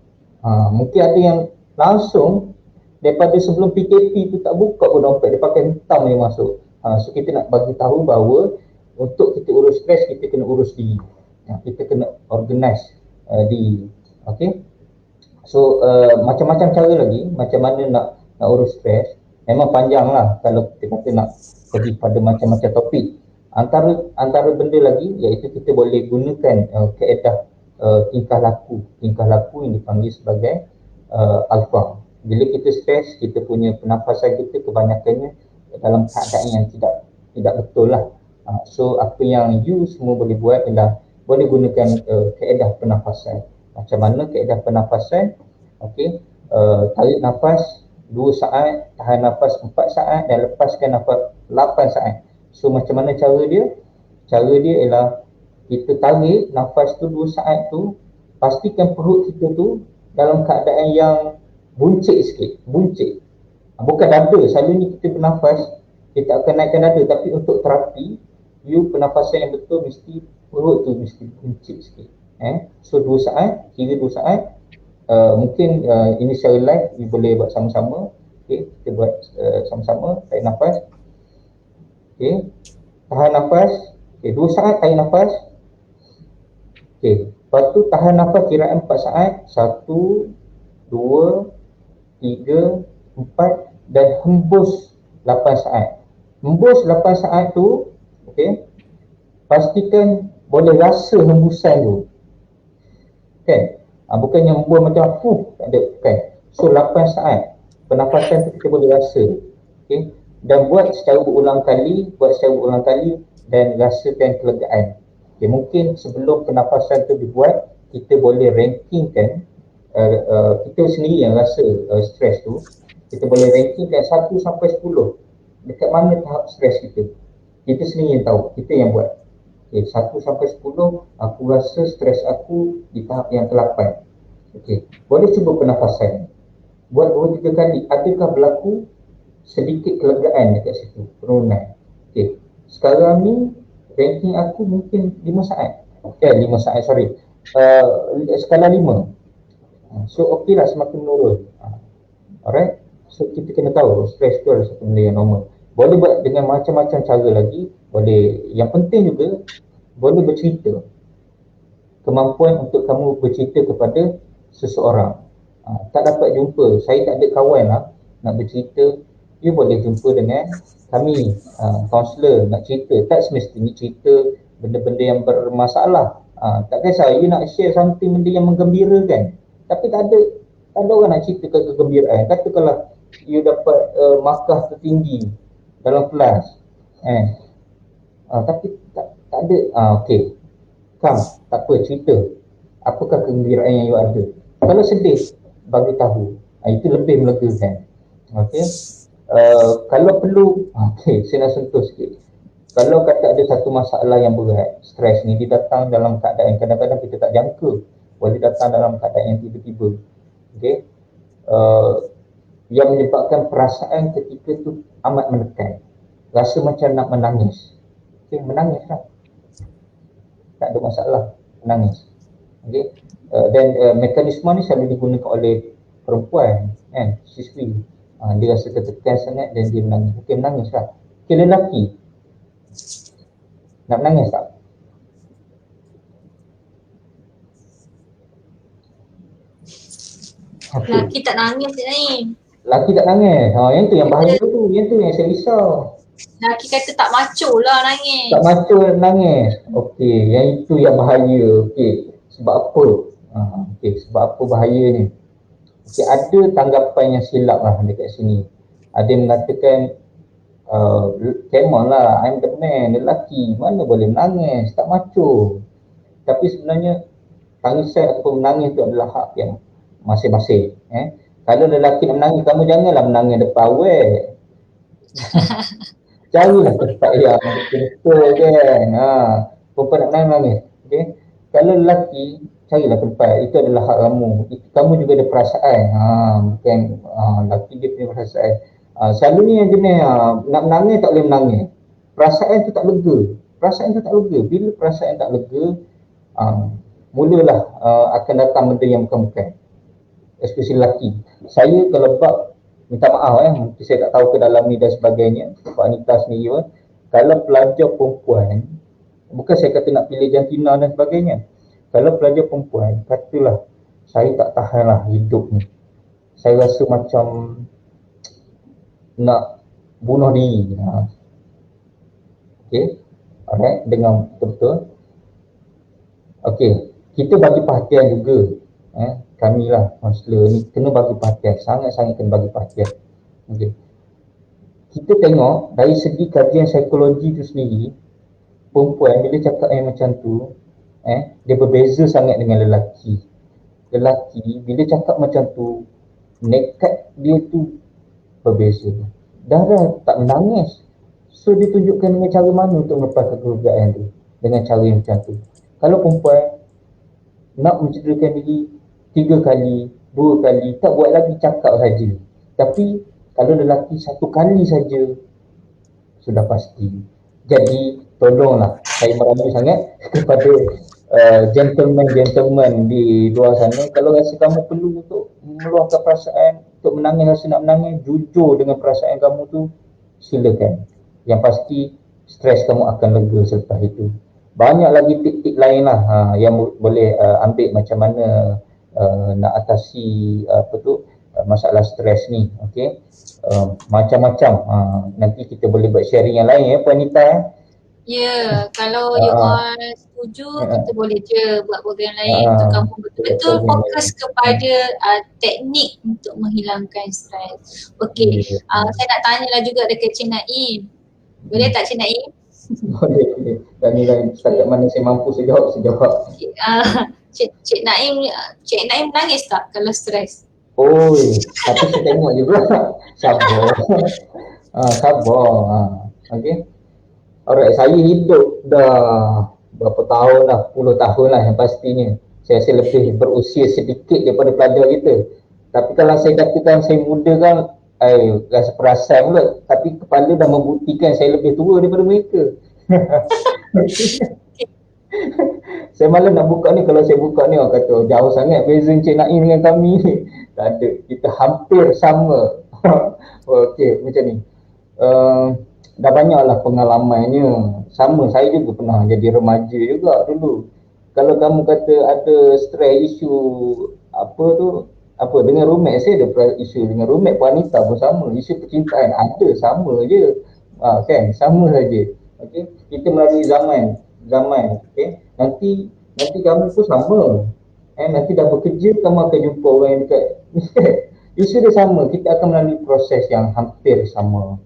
Mungkin ada yang langsung daripada sebelum PKP tu tak buka pun dompet, dia pakai hitam dia masuk. So kita nak bagi tahu bahawa untuk kita urus stres, kita kena urus diri. Kita kena organize diri. Okay. So macam-macam cara lagi macam mana nak urus stres. Memang panjang lah kalau kita kata nak pergi pada macam-macam topik. Antara benda lagi iaitu kita boleh gunakan kaedah tingkah laku yang dipanggil sebagai alpha. Bila kita stres, kita punya pernafasan kita kebanyakannya dalam keadaan yang tidak betul lah. So apa yang you semua boleh buat ialah boleh gunakan kaedah pernafasan. Macam mana kaedah pernafasan? Okey, tarik nafas 2 saat, tahan nafas 4 saat dan lepaskan nafas 8 saat. So macam mana cara dia? Cara dia ialah kita tarik nafas tu 2 saat tu, pastikan perut kita tu dalam keadaan yang buncit sikit, bukan dada. Selalunya kita bernafas, kita akan naikkan dada, tapi untuk terapi, pernafasan yang betul mesti perut tu mesti buncit sikit. So 2 saat, kira 2 saat. Mungkin ini secara live, you boleh buat sama-sama. Okay, kita buat sama-sama, tarik nafas. Okay, tahan nafas. Okay, 2 saat tarik nafas. Okay, lepas tu tahan nafas kiraan 4 saat. 1, 2, 3, 4. 4 dan hembus 8 saat. Hembus 8 saat tu, okey, pastikan boleh rasa hembusan tu. Kan? Bukannya hembus macam tak ada, kan? So 8 saat pernafasan tu kita boleh rasa. Okey. Dan buat secara berulang kali, dan rasakan kelegaan. Okay, mungkin sebelum pernafasan tu dibuat, kita boleh rankingkan kita sendiri yang rasa stres tu, kita boleh rankingkan 1 sampai 10 dekat mana tahap stres kita. Kita sendiri yang tahu, kita yang buat. Okay, 1 sampai 10, aku rasa stres aku di tahap yang ke-8. Okay, boleh cuba pernafasan. Buat 2-3 kali, adakah berlaku sedikit kelegaan dekat situ, penurunan. Okay, sekarang ni ranking aku mungkin 5 saat. 5 saat, sorry. Skala 5. So okey lah, semakin menurun. Alright. So kita kena tahu stres tu adalah satu benda yang normal. Boleh buat dengan macam-macam cara lagi. Boleh, yang penting juga boleh bercerita. Kemampuan untuk kamu bercerita kepada seseorang. Tak dapat jumpa, saya tak ada kawan lah nak bercerita, you boleh jumpa dengan kami, kaunselor, nak cerita. Tak semestinya cerita benda-benda yang bermasalah. Tak kisah, you nak share something benda yang menggembirakan, tapi tak ada orang nak cerita kegembiraan. Katakanlah you dapat markah tertinggi dalam kelas, tapi tak ada, okey, come, tak apa, cerita apakah kegembiraan yang you ada. Kalau sedih, bagi tahu, itu lebih melegakan. Okey. Kalau perlu, okey, saya nak sentuh sikit. Kalau kata ada satu masalah yang berat, stres ni dia datang dalam keadaan kadang-kadang kita tak jangka, boleh datang dalam keadaan yang tiba-tiba. Okey. Yang menyebabkan perasaan ketika tu amat menekan. Rasa macam nak menangis. Okey, menangis lah. Tak ada masalah, menangis. Okey. Dan mekanisme ni selalu digunakan oleh perempuan, kan, siswi. Dia rasa tertekan sangat dan dia menangis. Okey, menangis lah. Okey, lelaki nak menangis tak? Okay. Lelaki tak nangis ni. Lelaki tak nangis. Yang tu yang bahaya tu. Yang tu yang saya risau. Lelaki kata tak macho lah nangis. Tak macho nangis. Okey, yang itu yang bahaya. Okey, sebab apa? Okey, sebab apa bahaya ni? Okey, ada tanggapan yang silap lah dekat sini. Ada yang mengatakan, come on lah, I'm the man, lelaki, mana boleh menangis, tak macho. Tapi sebenarnya, tangisan ataupun menangis itu adalah hak yang masing-masing. Kalau lelaki nak menangis, kamu janganlah menangis depan awet. Carilah tempat yang betul kan. Perempuan nak menangis. Okay? Kalau lelaki, carilah tempat. Itu adalah hak kamu. Kamu juga ada perasaan. Bukan lelaki dia punya perasaan. Selalunya yang jenis nak menangis tak boleh menangis. Perasaan tu tak lega. Bila perasaan tak lega, mulalah akan datang benda yang bukan-bukan. Especially lelaki. Saya kalau bab, minta maaf nanti saya tak tahu ke dalam ni dan sebagainya, Pak Anita sendiri kalau pelajar perempuan, bukan saya kata nak pilih jantina dan sebagainya, kalau pelajar perempuan, katalah saya tak tahanlah hidup ni, saya rasa macam nak bunuh diri. Okey, alright, dengan betul-betul. Okey, kita bagi perhatian juga. Kami lah, kaunselor ni kena bagi perhatian, sangat-sangat kena bagi perhatian. Okay. Kita tengok dari segi kajian psikologi tu sendiri, perempuan bila cakap yang macam tu, dia berbeza sangat dengan lelaki. Lelaki bila cakap macam tu, nekat dia tu berbeza. Dah tak menangis. So dia tunjukkan dengan cara mana untuk melepaskan kelegaan tu, dengan cara yang macam tu. Kalau perempuan nak mencederakan diri 3 kali, 2 kali, tak buat lagi, cakap saja. Tapi kalau lelaki 1 kali saja, sudah pasti. Jadi tolonglah, saya merayu sangat kepada gentleman di luar sana, kalau rasa kamu perlu untuk meluahkan perasaan, untuk menangis, rasa nak menangis, jujur dengan perasaan kamu tu, silakan. Yang pasti stres kamu akan lega selepas itu. Banyak lagi tip-tip lain lah yang boleh ambil macam mana nak atasi masalah stres ni. Okey. Macam-macam. Nanti kita boleh buat sharing yang lain ya Puan Anita. Ya, kalau you all setuju, kita boleh je buat program lain untuk kamu betul-betul fokus kepada teknik untuk menghilangkan stres. Okey, saya nak tanyalah juga dekat Cik Naim. Boleh tak Cik Naim? Boleh. Dan nilai setakat mana saya mampu saya jawab. Cik Naim nangis tak kalau stres? Tapi saya tengok juga. Sabar. Sabar. Okey. Alright, saya hidup dah berapa tahun dah, 10 tahun lah yang pastinya. Saya rasa lebih berusia sedikit daripada pelajar kita. Tapi kalau saya katakan saya muda kan, rasa perasan pula. Tapi kepala dah membuktikan saya lebih tua daripada mereka. Saya malah nak buka ni, kalau saya buka ni orang kata jauh sangat beza Encik Naim dengan kami ni. Tak ada, kita hampir sama. Okey, macam ni. Dah banyaklah pengalamannya. Sama, saya juga pernah jadi remaja juga dulu. Kalau kamu kata ada stres isu dengan roommate, saya ada isu dengan roommate Puan Anita pun sama. Isu percintaan ada, sama je. Kan, sama saja. Okey, kita melalui zaman, okey. Nanti kamu pun sama. Nanti dah bekerja kamu akan jumpa orang yang dekat. Isu dia sama, kita akan melalui proses yang hampir sama.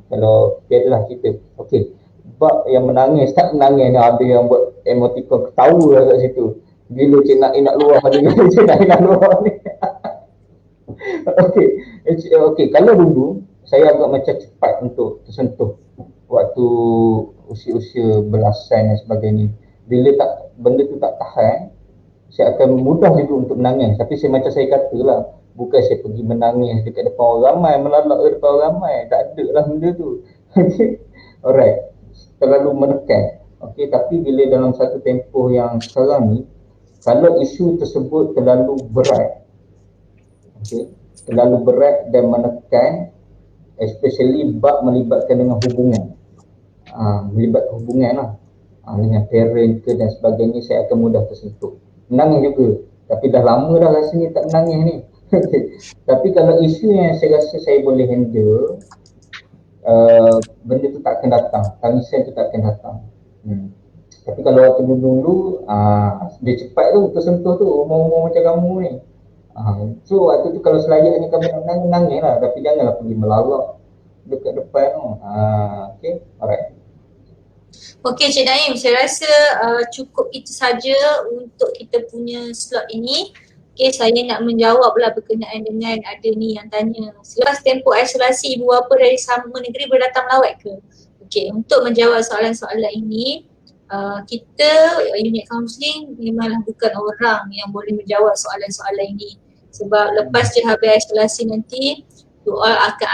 Kalau tiadalah kita, okey, bab yang menangis, tak menangis ni, ada yang buat emoticon ketawa lah kat situ. Bila Cik Naim nak luar dengan Cik Naim nak luar ni. Okey, kalau dulu saya agak macam cepat untuk tersentuh waktu usia-usia belasan dan sebagainya. Bila benda tu tak tahan, saya akan mudah juga untuk menangis. Tapi macam saya katalah, bukan saya pergi menangis dekat depan orang ramai, melalak depan orang ramai. Tak ada lah benda tu. Alright, terlalu menekan. Tapi bila dalam satu tempoh yang sekarang ni, kalau isu tersebut terlalu berat, terlalu berat dan menekan, especially bab melibatkan dengan hubungan, melibatkan hubungan lah, dengan parent ke dan sebagainya, saya akan mudah tersentuh. Menangis juga, tapi dah lama dah rasanya tak menangis ni. Tapi kalau isu yang saya rasa saya boleh handle, benda tu tak akan datang, tangisan tu tak akan datang. Tapi kalau waktu dulu, dia cepat tu tersentuh tu, umur-umur macam kamu ni. So waktu tu kalau selayaknya kamu nak nangis lah, tapi janganlah pergi melalak dekat depan tu. Okay, alright. Okey Cik Naim, saya rasa cukup itu saja untuk kita punya slot ini. Okey, saya nak menjawab pula berkenaan dengan ada ni yang tanya, selepas tempoh isolasi ibu bapa dari sama negeri berdatang melawat ke? Okey, untuk menjawab soalan-soalan ini, kita unit kaunseling memanglah bukan orang yang boleh menjawab soalan-soalan ini. Sebab lepas je habis isolasi nanti, you all akan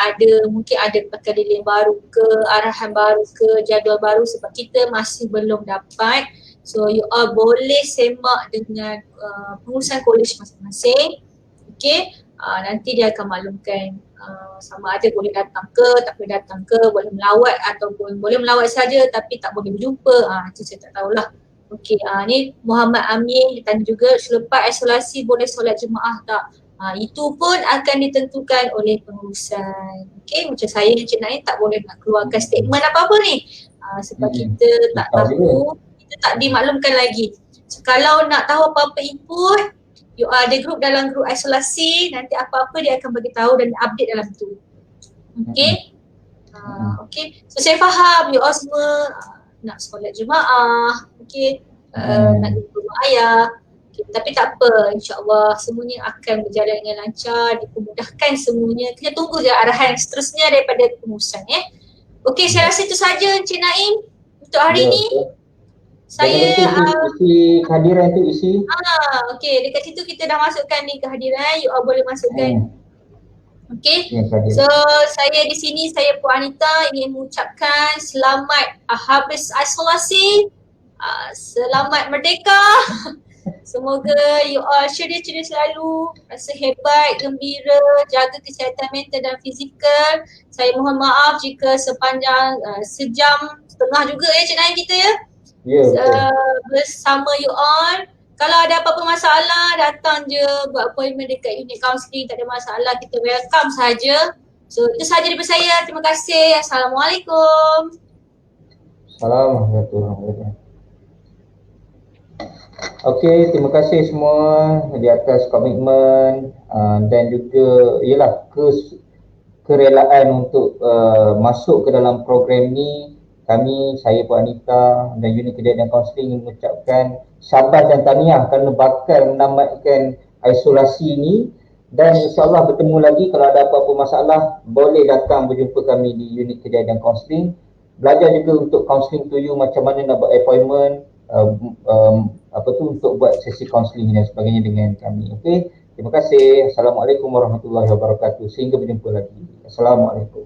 mungkin ada pekalilan baru ke, arahan baru ke, jadual baru, sebab kita masih belum dapat. So you all boleh semak dengan pengurusan kolej masing-masing. Okay, nanti dia akan maklumkan sama ada boleh datang ke, tak boleh datang ke, boleh melawat ataupun boleh melawat saja tapi tak boleh berjumpa. Itu saya tak tahulah. Okay, ni Muhammad Amin dia tanya juga, selepas isolasi boleh solat jemaah tak? Itu pun akan ditentukan oleh pengurusan. Okay, macam saya dan Cik Naim tak boleh nak keluarkan statement apa-apa ni. Sebab kita tak tahu, kita tak dimaklumkan lagi. So, kalau nak tahu apa-apa input, you ada grup dalam grup isolasi, nanti apa-apa dia akan bagi tahu dan update dalam tu. Okay. Okay. So saya faham you all semua nak solat jemaah, okay, nak jumpa mak ayah. Tapi tak apa, insyaAllah semuanya akan berjalan dengan lancar, dipermudahkan semuanya. Kita tunggu je arahan seterusnya daripada pengurusan. Okey, saya rasa itu saja Encik Naim untuk hari ini. Saya isi kehadiran tu isi. Okey, dekat situ kita dah masukkan ni kehadiran, you all boleh masukkan. Okey. So saya di sini, saya Puan Anita ingin mengucapkan selamat habis isolasi. Selamat merdeka. Semoga you all ceria-ceria selalu, rasa hebat, gembira, jaga kesihatan mental dan fizikal. Saya mohon maaf jika sepanjang sejam setengah juga Cik Naim kita ya. Bersama you all. Kalau ada apa-apa masalah, datang je buat appointment dekat unit counselling, tak ada masalah, kita welcome saja. So itu sahaja daripada saya. Terima kasih. Assalamualaikum. Assalamualaikum. Okey, terima kasih semua di atas komitmen dan juga ialah kerelaan untuk masuk ke dalam program ni. Saya Puan Anita dan unit kejadian kaunseling ingin mengucapkan syabas dan tahniah kerana bakal menamatkan isolasi ni, dan insyaAllah bertemu lagi. Kalau ada apa-apa masalah boleh datang berjumpa kami di unit kejadian kaunseling. Belajar juga untuk counselling to you, macam mana nak buat appointment untuk buat sesi kaunseling dan sebagainya dengan kami. Okey, terima kasih. Assalamualaikum warahmatullahi wabarakatuh. Sehingga berjumpa lagi. Assalamualaikum.